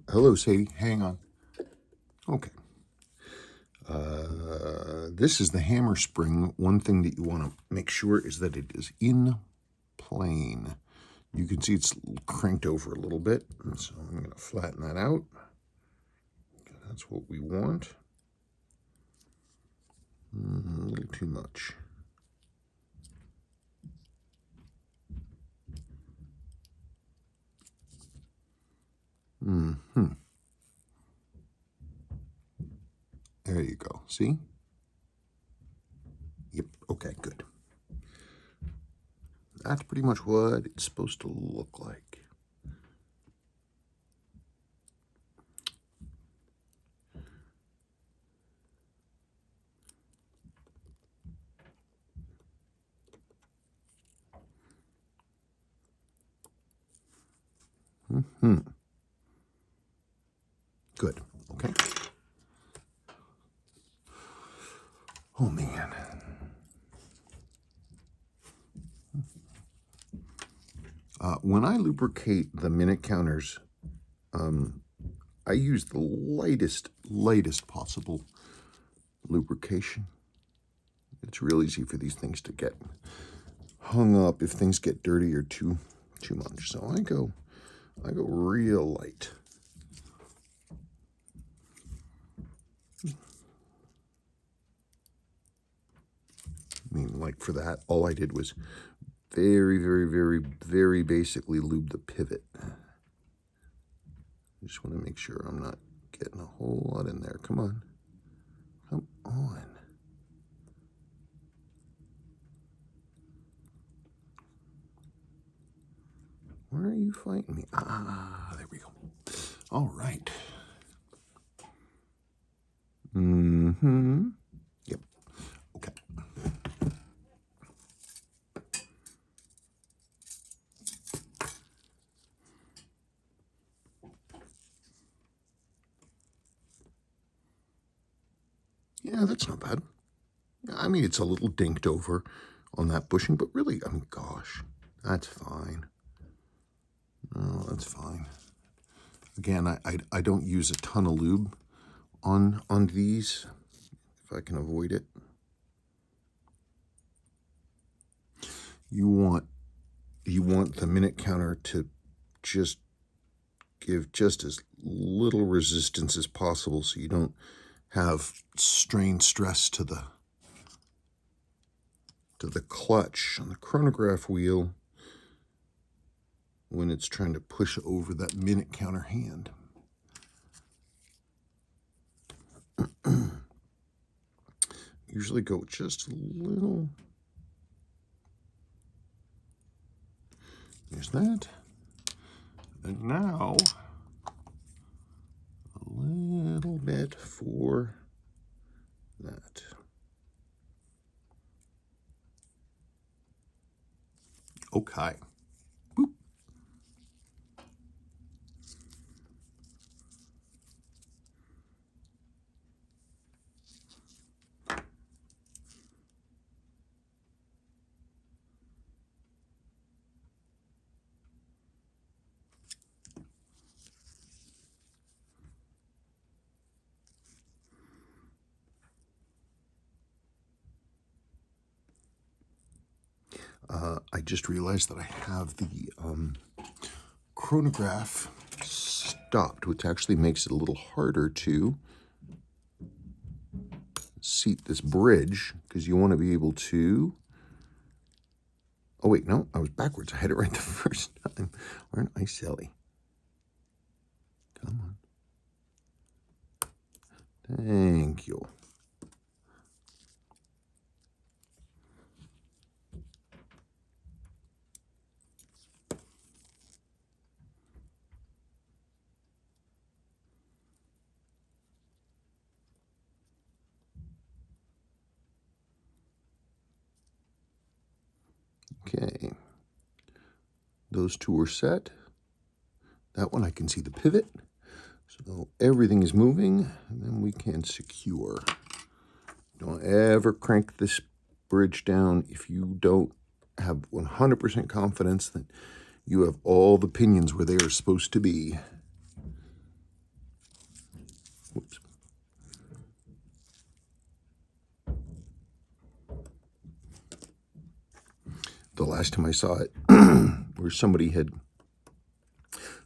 Hello, Sadie. Hang on. Okay. This is the hammer spring. One thing that you want to make sure is that it is in plane. You can see it's cranked over a little bit, so I'm going to flatten that out. That's what we want. A little too much. There you go. See? Yep. Okay, good. That's pretty much what it's supposed to look like. Good. Okay. Oh, man. When I lubricate the minute counters, I use the lightest possible lubrication. It's real easy for these things to get hung up if things get dirty or too much. So I go real light. I mean, like for that, all I did was very basically lube the pivot. I just want to make sure I'm not getting a whole lot in there. Come on. Come on. Where are you fighting me? Ah, there we go. All right. Yep. Okay. Yeah, that's not bad. I mean, it's a little dinked over on that bushing, but really, I mean, gosh, that's fine. No, that's fine. Again, I don't use a ton of lube on these if I can avoid it. You want the minute counter to just give just as little resistance as possible, so you don't have strain stress to the clutch on the chronograph wheel when it's trying to push over that minute counter hand. Usually go just a little. There's that. And now, a little bit for that. Okay. Boop. I just realized that I have the chronograph stopped, which actually makes it a little harder to seat this bridge, because you want to be able to... Oh, wait, no, I was backwards. I had it right the first time. Aren't I silly? Come on. Thank you. Okay. Those two are set. That one I can see the pivot. So everything is moving, and then we can secure. Don't ever crank this bridge down if you don't have 100% confidence that you have all the pinions where they are supposed to be. Whoops. The last time I saw it, where somebody had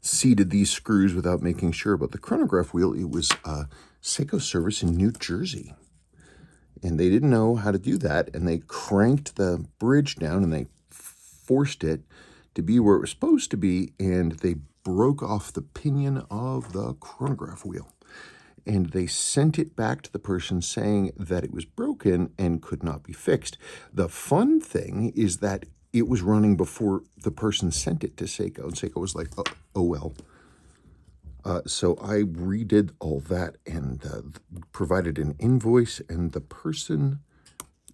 seated these screws without making sure about the chronograph wheel, it was a Seiko service in New Jersey. And they didn't know how to do that, and they cranked the bridge down, and they forced it to be where it was supposed to be, and they broke off the pinion of the chronograph wheel. And they sent it back to the person saying that it was broken and could not be fixed. The fun thing is that it was running before the person sent it to Seiko, and Seiko was like, oh well. So I redid all that and provided an invoice, and the person,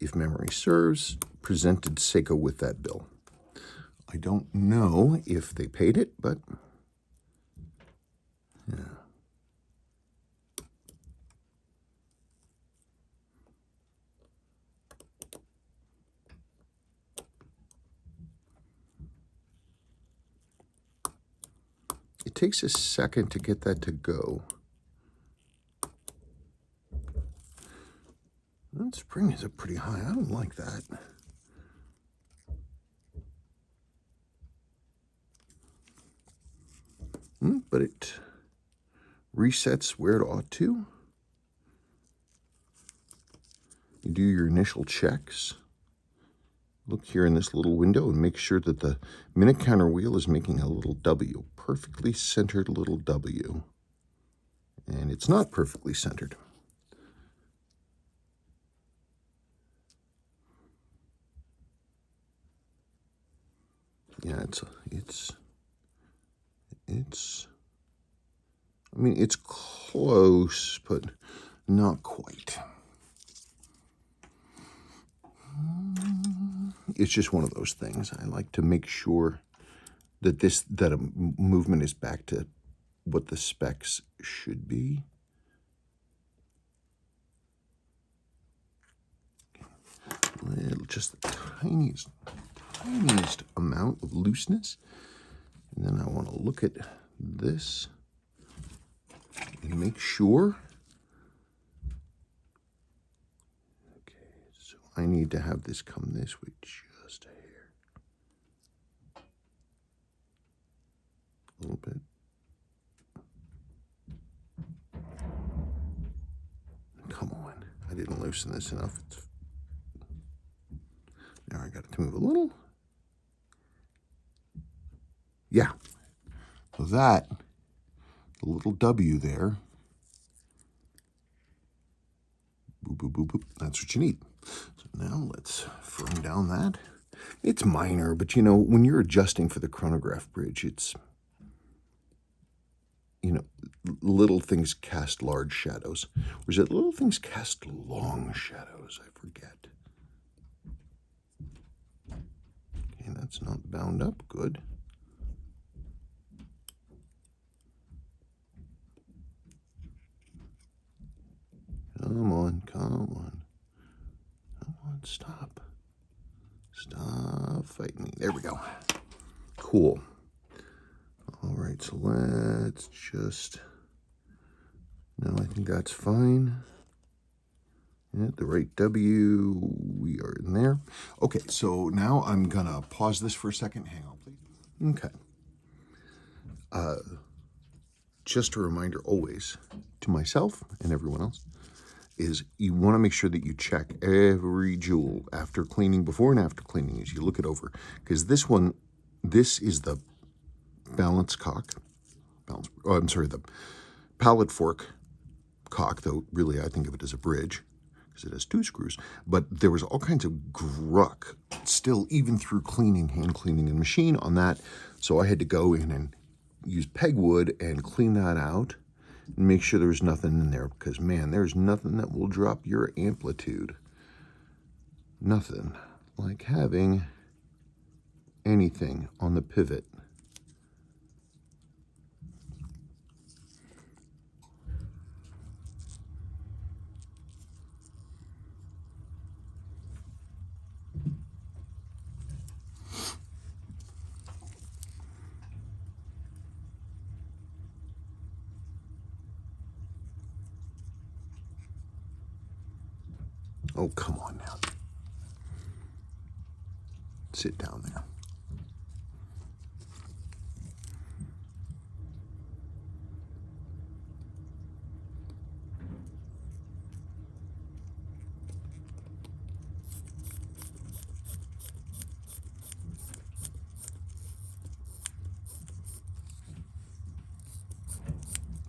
if memory serves, presented Seiko with that bill. I don't know if they paid it, but yeah. It takes a second to get that to go. That spring is up pretty high. I don't like that. But it resets where it ought to. You do your initial checks. Look here in this little window and make sure that the minute counter wheel is making a little W, perfectly centered little W. And it's not perfectly centered. Yeah, I mean, it's close, but not quite. It's just one of those things. I like to make sure that that a movement is back to what the specs should be. Just the tiniest amount of looseness. And then I want to look at this and make sure. Okay, so I need to have this come this way just a hair. A little bit. Come on. I didn't loosen this enough. Now I got it to move a little. Yeah. So that, the little W there, boop, boop, boop. That's what you need. So now let's firm down that. It's minor, but you know, when you're adjusting for the chronograph bridge, it's, you know, little things cast large shadows. Or is it little things cast long shadows? I forget. Okay, that's not bound up good. Come on, come on. Come on, stop. Stop fighting me. There we go. Cool. All right, so let's just... No, I think that's fine. Yeah, the right W, we are in there. Okay, so now I'm gonna pause this for a second. Hang on, please. Okay. Just a reminder always to myself and everyone else is you want to make sure that you check every jewel after cleaning, before and after cleaning, as you look it over. Because this one, this is the balance cock. The pallet fork cock, though really I think of it as a bridge because it has 2 screws. But there was all kinds of gruck still, even through cleaning, hand cleaning and machine on that. So I had to go in and use pegwood and clean that out and make sure there's nothing in there, because man, there's nothing that will drop your amplitude. Nothing like having anything on the pivot. Oh, come on now. Sit down there.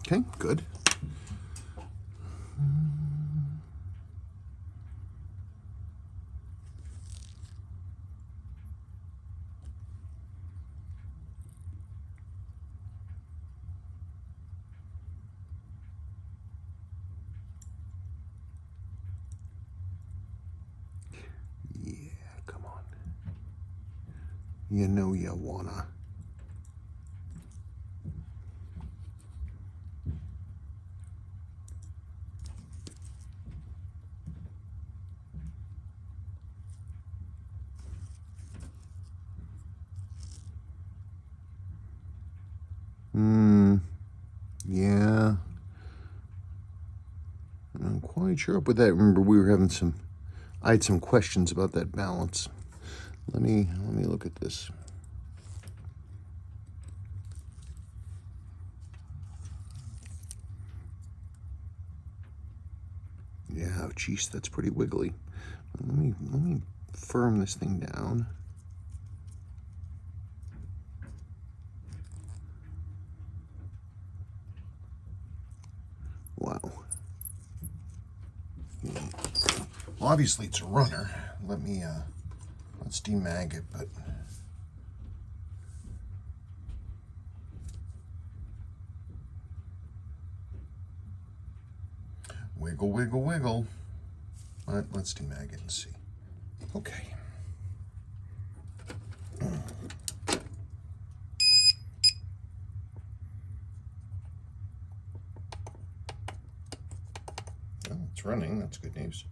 Okay, good. Yeah, come on. You know you wanna. Yeah. I'm not quite sure up with that. Remember, we were having I had some questions about that balance. Let me look at this. Yeah, geez, that's pretty wiggly. Let me firm this thing down. Wow. Yeah. Well, obviously it's a runner. Let's demag it, but wiggle, wiggle, wiggle. Let's demag it and see. Okay. Well, it's running. That's good news.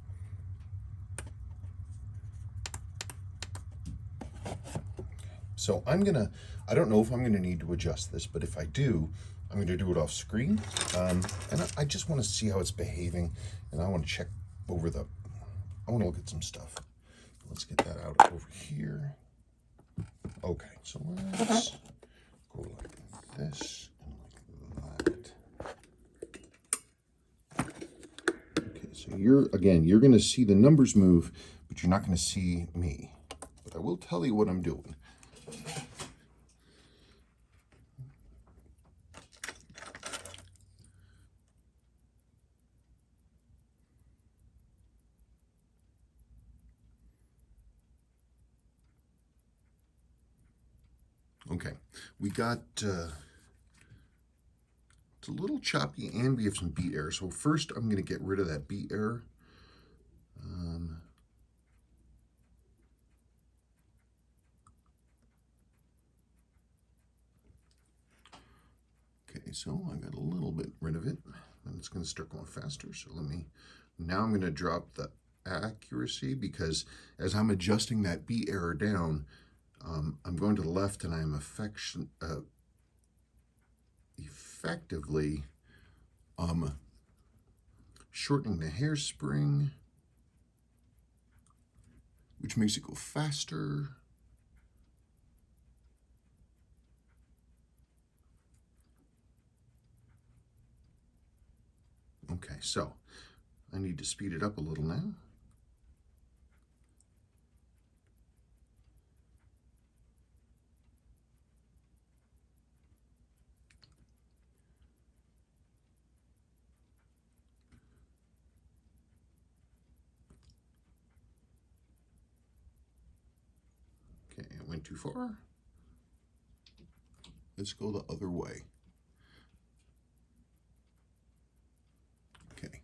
So I don't know if I'm gonna need to adjust this, but if I do, I'm gonna do it off screen. And I just wanna see how it's behaving, and I wanna check over I wanna look at some stuff. Let's get that out over here. Okay, so let's go like this and like that. Okay, so you're gonna see the numbers move, but you're not gonna see me. But I will tell you what I'm doing. Okay, we got, it's a little choppy and we have some beat error. So first I'm going to get rid of that beat error. Okay, so I got a little bit rid of it, and it's going to start going faster. So now I'm going to drop the accuracy, because as I'm adjusting that beat error down, I'm going to the left and I'm effectively shortening the hairspring, which makes it go faster. Okay, so I need to speed it up a little now. Okay, I went too far. Let's go the other way. Okay.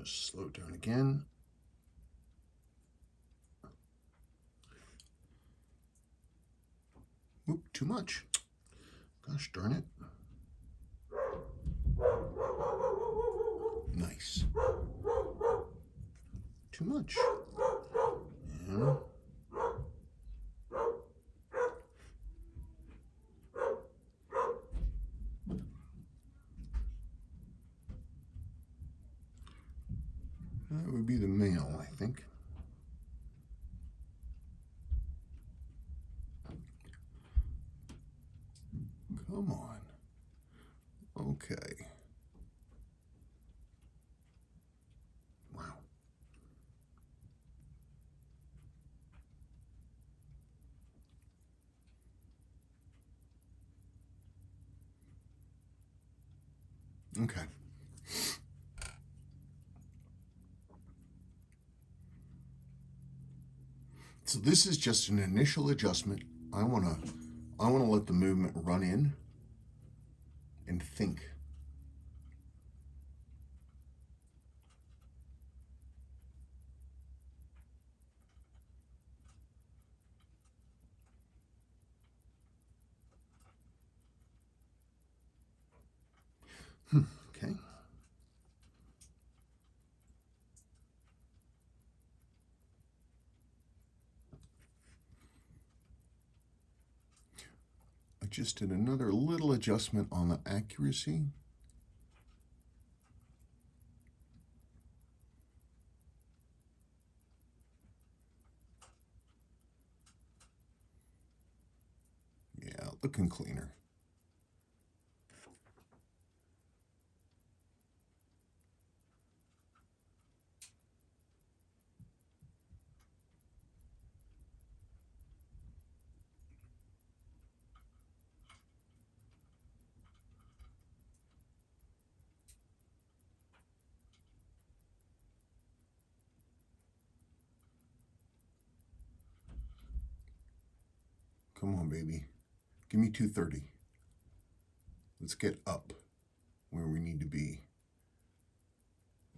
Slow it down again. Oop, too much. Gosh darn it. Nice. Too much. And that would be the male, I think. Come on. Okay. Wow. Okay. So this is just an initial adjustment. I wanna let the movement run in and think. Okay. I just did another little adjustment on the accuracy. Yeah, looking cleaner. Come on, baby. Give me 230. Let's get up where we need to be.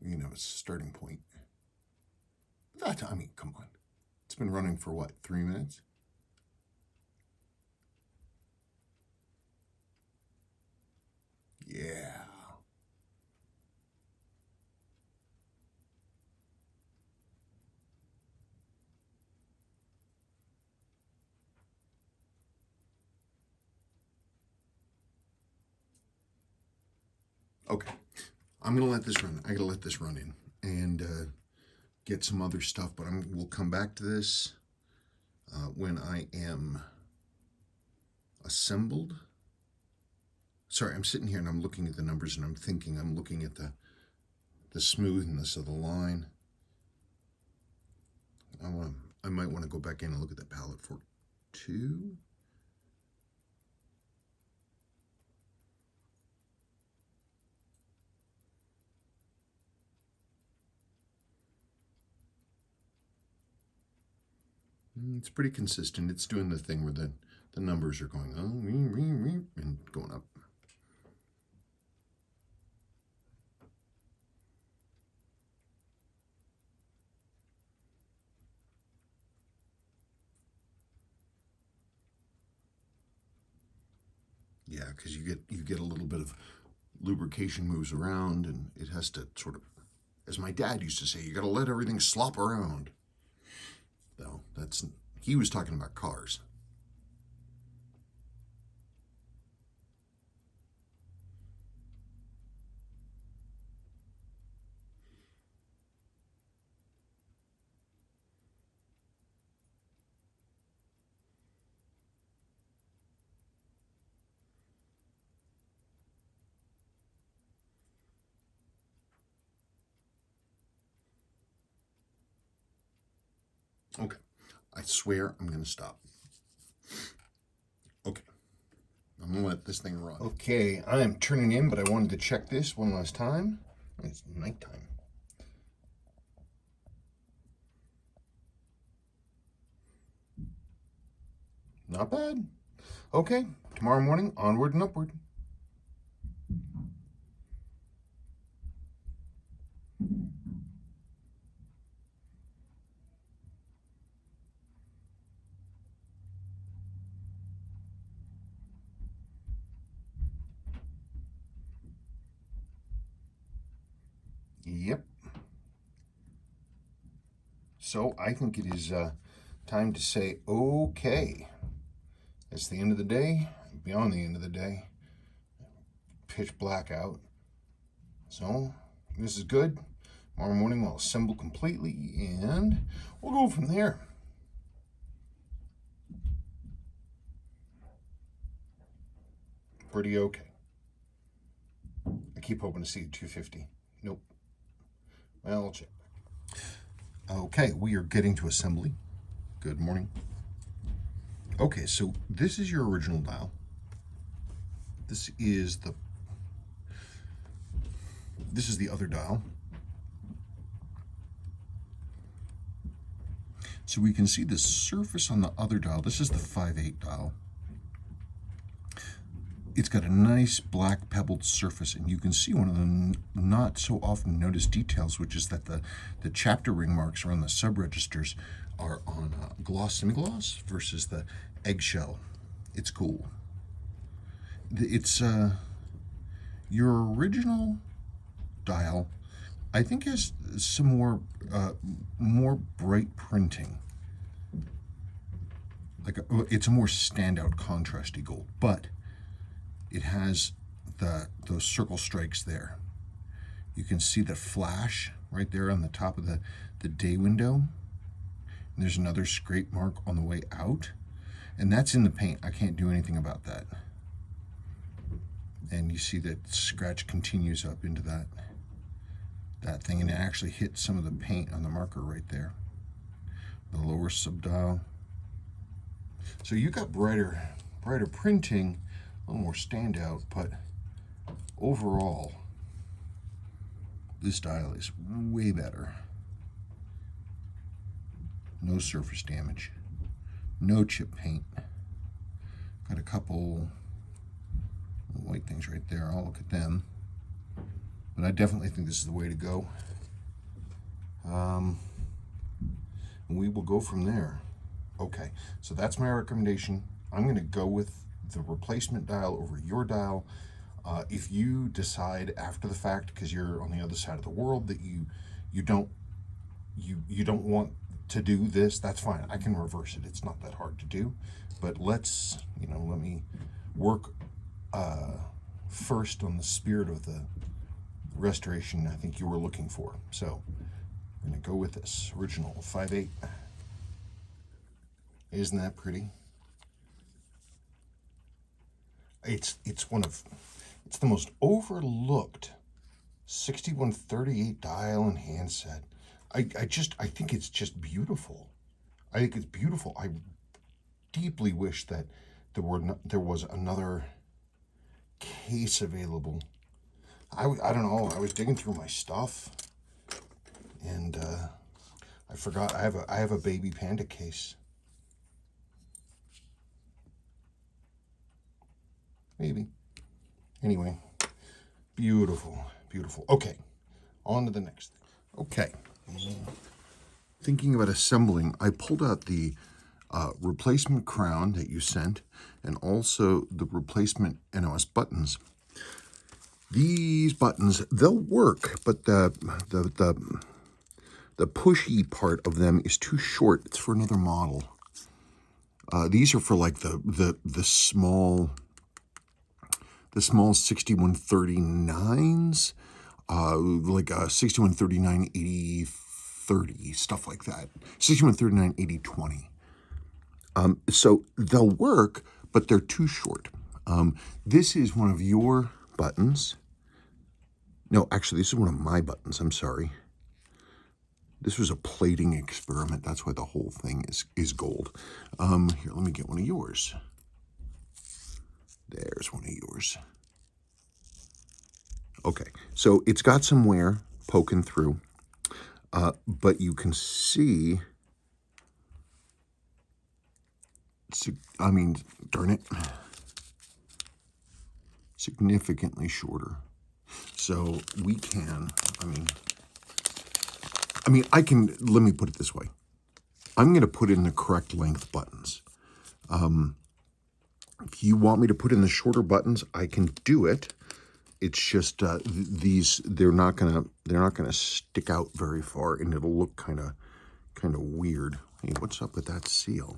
You know, it's a starting point. That, I mean, come on. It's been running for what, 3 minutes? Yeah. Okay. I'm gonna let this run. I gotta let this run in and get some other stuff, but we'll come back to this when I am assembled. Sorry, I'm sitting here and I'm looking at the numbers and I'm thinking, I'm looking at the smoothness of the line. I might want to go back in and look at that palette fork too. It's pretty consistent. It's doing the thing where the numbers are going and going up. Yeah, because you get a little bit of lubrication moves around, and it has to sort of, as my dad used to say, you got to let everything slop around. Though he was talking about cars. Okay, I swear I'm going to stop. Okay, I'm going to let this thing run. Okay, I am turning in, but I wanted to check this one last time. It's nighttime. Not bad. Okay, tomorrow morning, onward and upward. Yep. So I think it is time to say, okay. It's the end of the day, beyond the end of the day. Pitch black out. So this is good. Tomorrow morning we'll assemble completely and we'll go from there. Pretty okay. I keep hoping to see a 250. Nope. Well, I'll check. Okay, we are getting to assembly. Good morning. Okay, so this is your original dial. This is the other dial. So we can see the surface on the other dial. This is the 5/8 dial. It's got a nice black pebbled surface, and you can see one of the not so often noticed details, which is that the chapter ring marks around the sub-registers are on gloss semi-gloss versus the eggshell. It's cool. It's your original dial, I think, has some more bright printing. It's a more standout contrasty gold, but it has those circle strikes there. You can see the flash right there on the top of the day window. And there's another scrape mark on the way out, and that's in the paint. I can't do anything about that. And you see that scratch continues up into that thing, and it actually hits some of the paint on the marker right there. The lower subdial. So you got brighter printing, a little more standout, but overall, this dial is way better. No surface damage, no chip paint. Got a couple white things right there. I'll look at them. But I definitely think this is the way to go. And we will go from there. Okay, so that's my recommendation. I'm going to go with the replacement dial over your dial. If you decide after the fact, because you're on the other side of the world, that you don't want to do this, that's fine. I can reverse it. It's not that hard to do. But let me work first on the spirit of the restoration I think you were looking for. So I'm going to go with this original 5/8. Isn't that pretty? It's one of It's the most overlooked 6138 dial and handset. I think it's just beautiful. I think it's beautiful. I deeply wish that there was another case available. I don't know. I was digging through my stuff, and I forgot I have a baby Panda case. Maybe. Anyway, beautiful, beautiful. Okay, on to the next thing. Okay. Thinking about assembling, I pulled out the replacement crown that you sent, and also the replacement NOS buttons. These buttons, they'll work, but the pushy part of them is too short. It's for another model. These are for like the small 6139s, like 6139 8030, stuff like that. 6139 8020. So they'll work, but they're too short. This is one of your buttons. No, actually, this is one of my buttons. I'm sorry. This was a plating experiment. That's why the whole thing is gold. Here, let me get one of yours. There's one of yours. Okay, so it's got some wear poking through, but you can see, I mean, darn it, significantly shorter. So we can, let me put it this way. I'm going to put in the correct length buttons. If you want me to put in the shorter buttons, I can do it. It's just these, they're not gonna stick out very far, and it'll look kind of weird. Hey, what's up with that seal?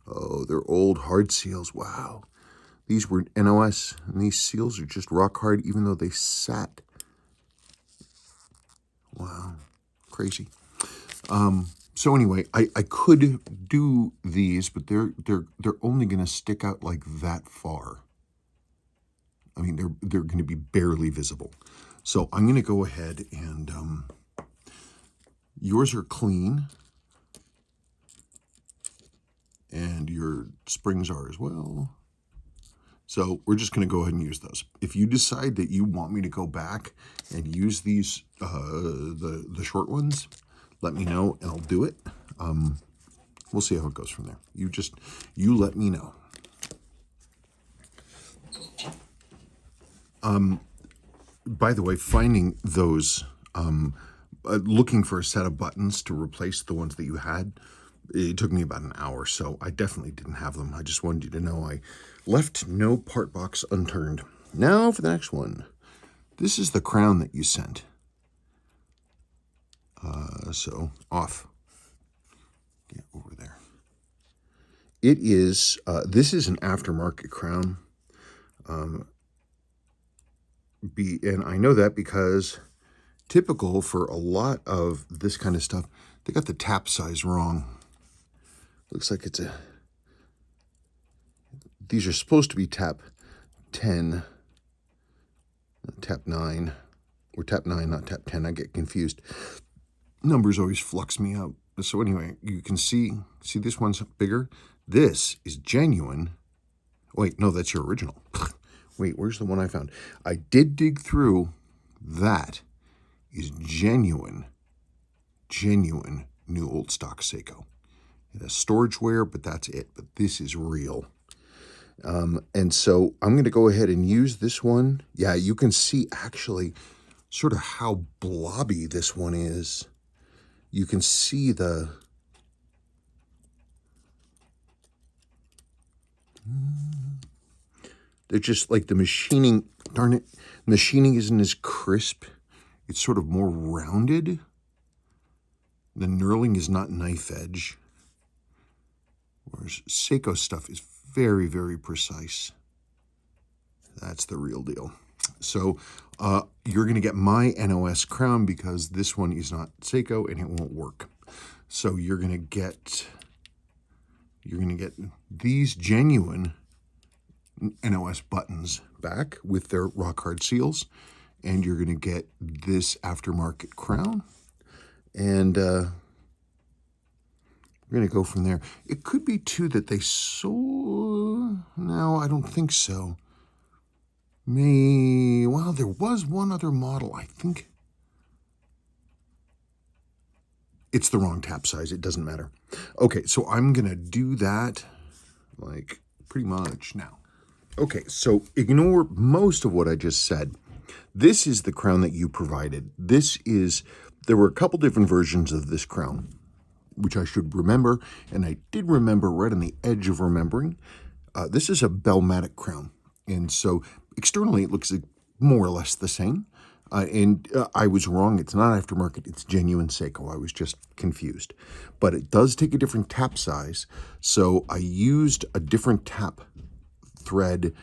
Oh, they're old hard seals. Wow. These were NOS, and these seals are just rock hard, even though they sat. Wow, crazy. So anyway, I could do these, but they're only going to stick out like that far. I mean, they're going to be barely visible. So I'm going to go ahead and yours are clean, and your springs are as well. So we're just going to go ahead and use those. If you decide that you want me to go back and use these, the short ones, let me know and I'll do it. We'll see how it goes from there. You let me know. By the way, finding those, looking for a set of buttons to replace the ones that you had, it took me about an hour, so I definitely didn't have them. I just wanted you to know I left no part box unturned. Now for the next one. This is the crown that you sent. So off. Get over there. It is, this is an aftermarket crown. And I know that because typical for a lot of this kind of stuff, they got the tap size wrong. Looks like these are supposed to be tap 10, tap 9, or tap 9, not tap 10. I get confused. Numbers always flux me out. So anyway, you can see this one's bigger. This is genuine. Wait, no, that's your original. Wait, where's the one I found? I did dig through. That is genuine new old stock Seiko. It has storage wear, but that's it. But this is real. And so I'm going to go ahead and use this one. Yeah, you can see actually sort of how blobby this one is. You can see they're just like the machining, darn it, machining isn't as crisp. It's sort of more rounded. The knurling is not knife edge. Whereas Seiko stuff is very, very precise. That's the real deal. So you're going to get my NOS crown because this one is not Seiko and it won't work. So you're going to get these genuine NOS buttons back with their rock hard seals. And you're going to get this aftermarket crown. And we're going to go from there. It could be, too, that they sold... No, I don't think so. Well, there was one other model, I think. It's the wrong tap size. It doesn't matter. Okay, so I'm going to do that, like, pretty much now. Okay, so ignore most of what I just said. This is the crown that you provided. There were a couple different versions of this crown, which I should remember, and I did remember right on the edge of remembering. This is a Bellmatic crown, and so externally it looks more or less the same. I was wrong. It's not aftermarket. It's genuine Seiko. I was just confused. But it does take a different tap size, so I used a different tap thread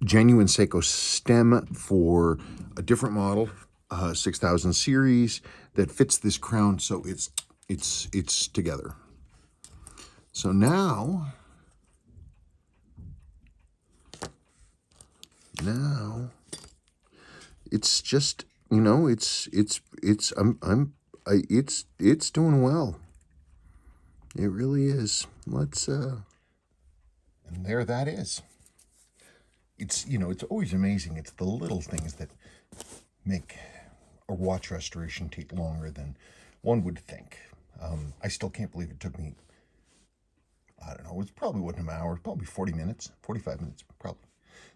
genuine Seiko stem for a different model, 6000 series, that fits this crown, so it's together. So now it's just, it's doing well. It really is. And there that is. It's always amazing. It's the little things that make a watch restoration take longer than one would think. I still can't believe it took me, I don't know, it probably wasn't an hour, probably 40 minutes, 45 minutes, probably.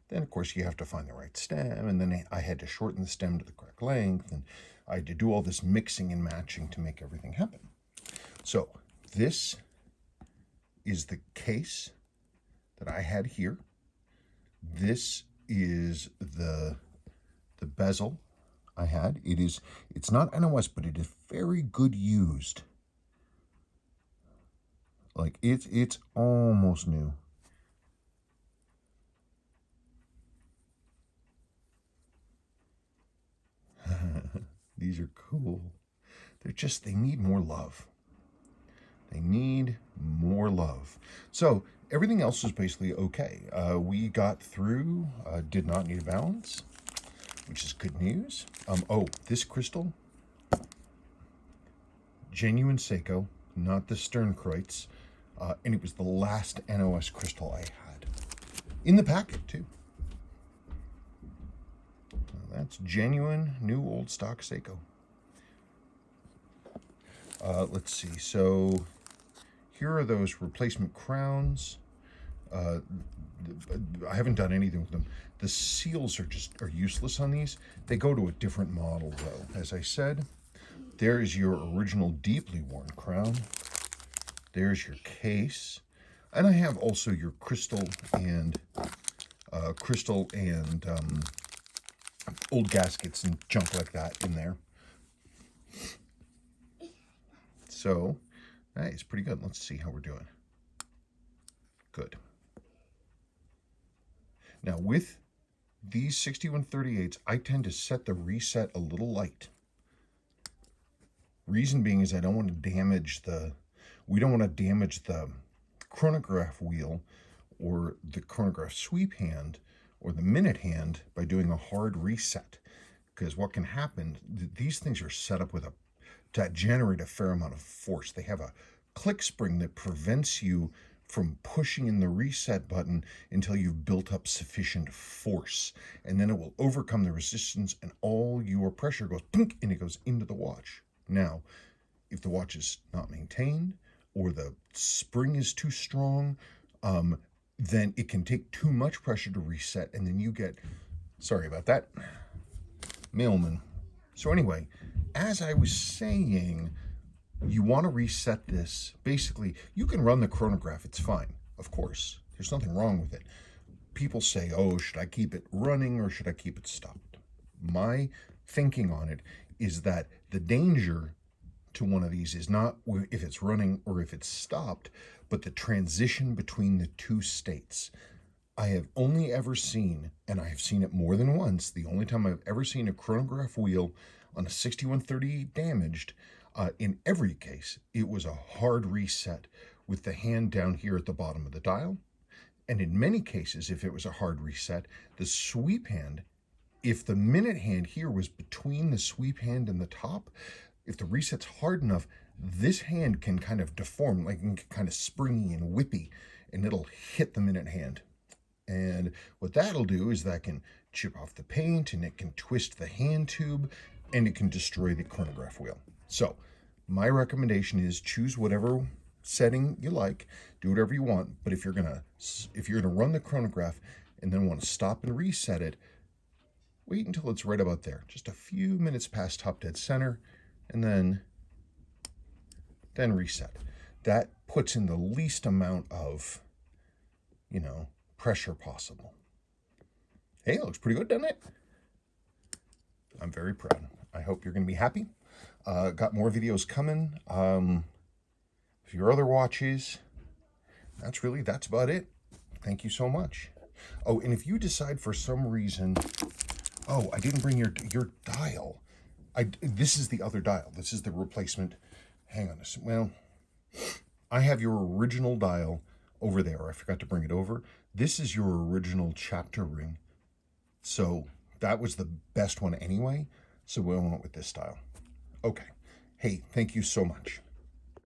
Then, of course, you have to find the right stem, and then I had to shorten the stem to the correct length, and I had to do all this mixing and matching to make everything happen. So this is the case that I had here. This is the bezel I had. It's not NOS, but it is very good used. Like it's almost new. These are cool. They need more love. They need more love. So everything else was basically okay. We got through, did not need a balance, which is good news. This crystal, genuine Seiko, not the Sternkreuz, and it was the last NOS crystal I had. In the packet, too. That's genuine, new old stock Seiko. Let's see, so here are those replacement crowns. I haven't done anything with them. The seals are useless on these. They go to a different model, though. As I said, there is your original deeply worn crown. There's your case. And I have also your crystal and old gaskets and junk like that in there. So that is pretty good. Let's see how we're doing. Good. Now with these 6138s, I tend to set the reset a little light. Reason being is we don't want to damage the chronograph wheel or the chronograph sweep hand or the minute hand by doing a hard reset. Because what can happen, these things are set up to generate a fair amount of force. They have a click spring that prevents you from pushing in the reset button until you've built up sufficient force. And then it will overcome the resistance and all your pressure goes pink and it goes into the watch. Now, if the watch is not maintained or the spring is too strong, then it can take too much pressure to reset and then you get, sorry about that, mailman. So anyway, as I was saying, you want to reset this. Basically, you can run the chronograph. It's fine, of course. There's nothing wrong with it. People say, oh, should I keep it running or should I keep it stopped? My thinking on it is that the danger to one of these is not if it's running or if it's stopped, but the transition between the two states. I have only ever seen, and I have seen it more than once, the only time I've ever seen a chronograph wheel on a 6130 damaged, in every case, it was a hard reset with the hand down here at the bottom of the dial And in many cases, if it was a hard reset, the sweep hand, if the minute hand here was between the sweep hand and the top, if the reset's hard enough, this hand can kind of deform, like kind of springy and whippy, and it'll hit the minute hand. And what that'll do is that can chip off the paint, and it can twist the hand tube, and it can destroy the chronograph wheel. So my recommendation is choose whatever setting you like, do whatever you want, but if you're gonna run the chronograph and then want to stop and reset it, wait until it's right about there, just a few minutes past top dead center, and then reset. That puts in the least amount of, pressure possible. Hey, it looks pretty good, doesn't it? I'm very proud. I hope you're going to be happy. Got more videos coming. For your other watches, that's about it. Thank you so much. Oh, and if you decide for some reason, oh, I didn't bring your dial. This is the other dial. This is the replacement. Hang on a second. Well, I have your original dial over there. I forgot to bring it over. This is your original chapter ring. So that was the best one anyway. So we went with this style. Okay. Hey, thank you so much.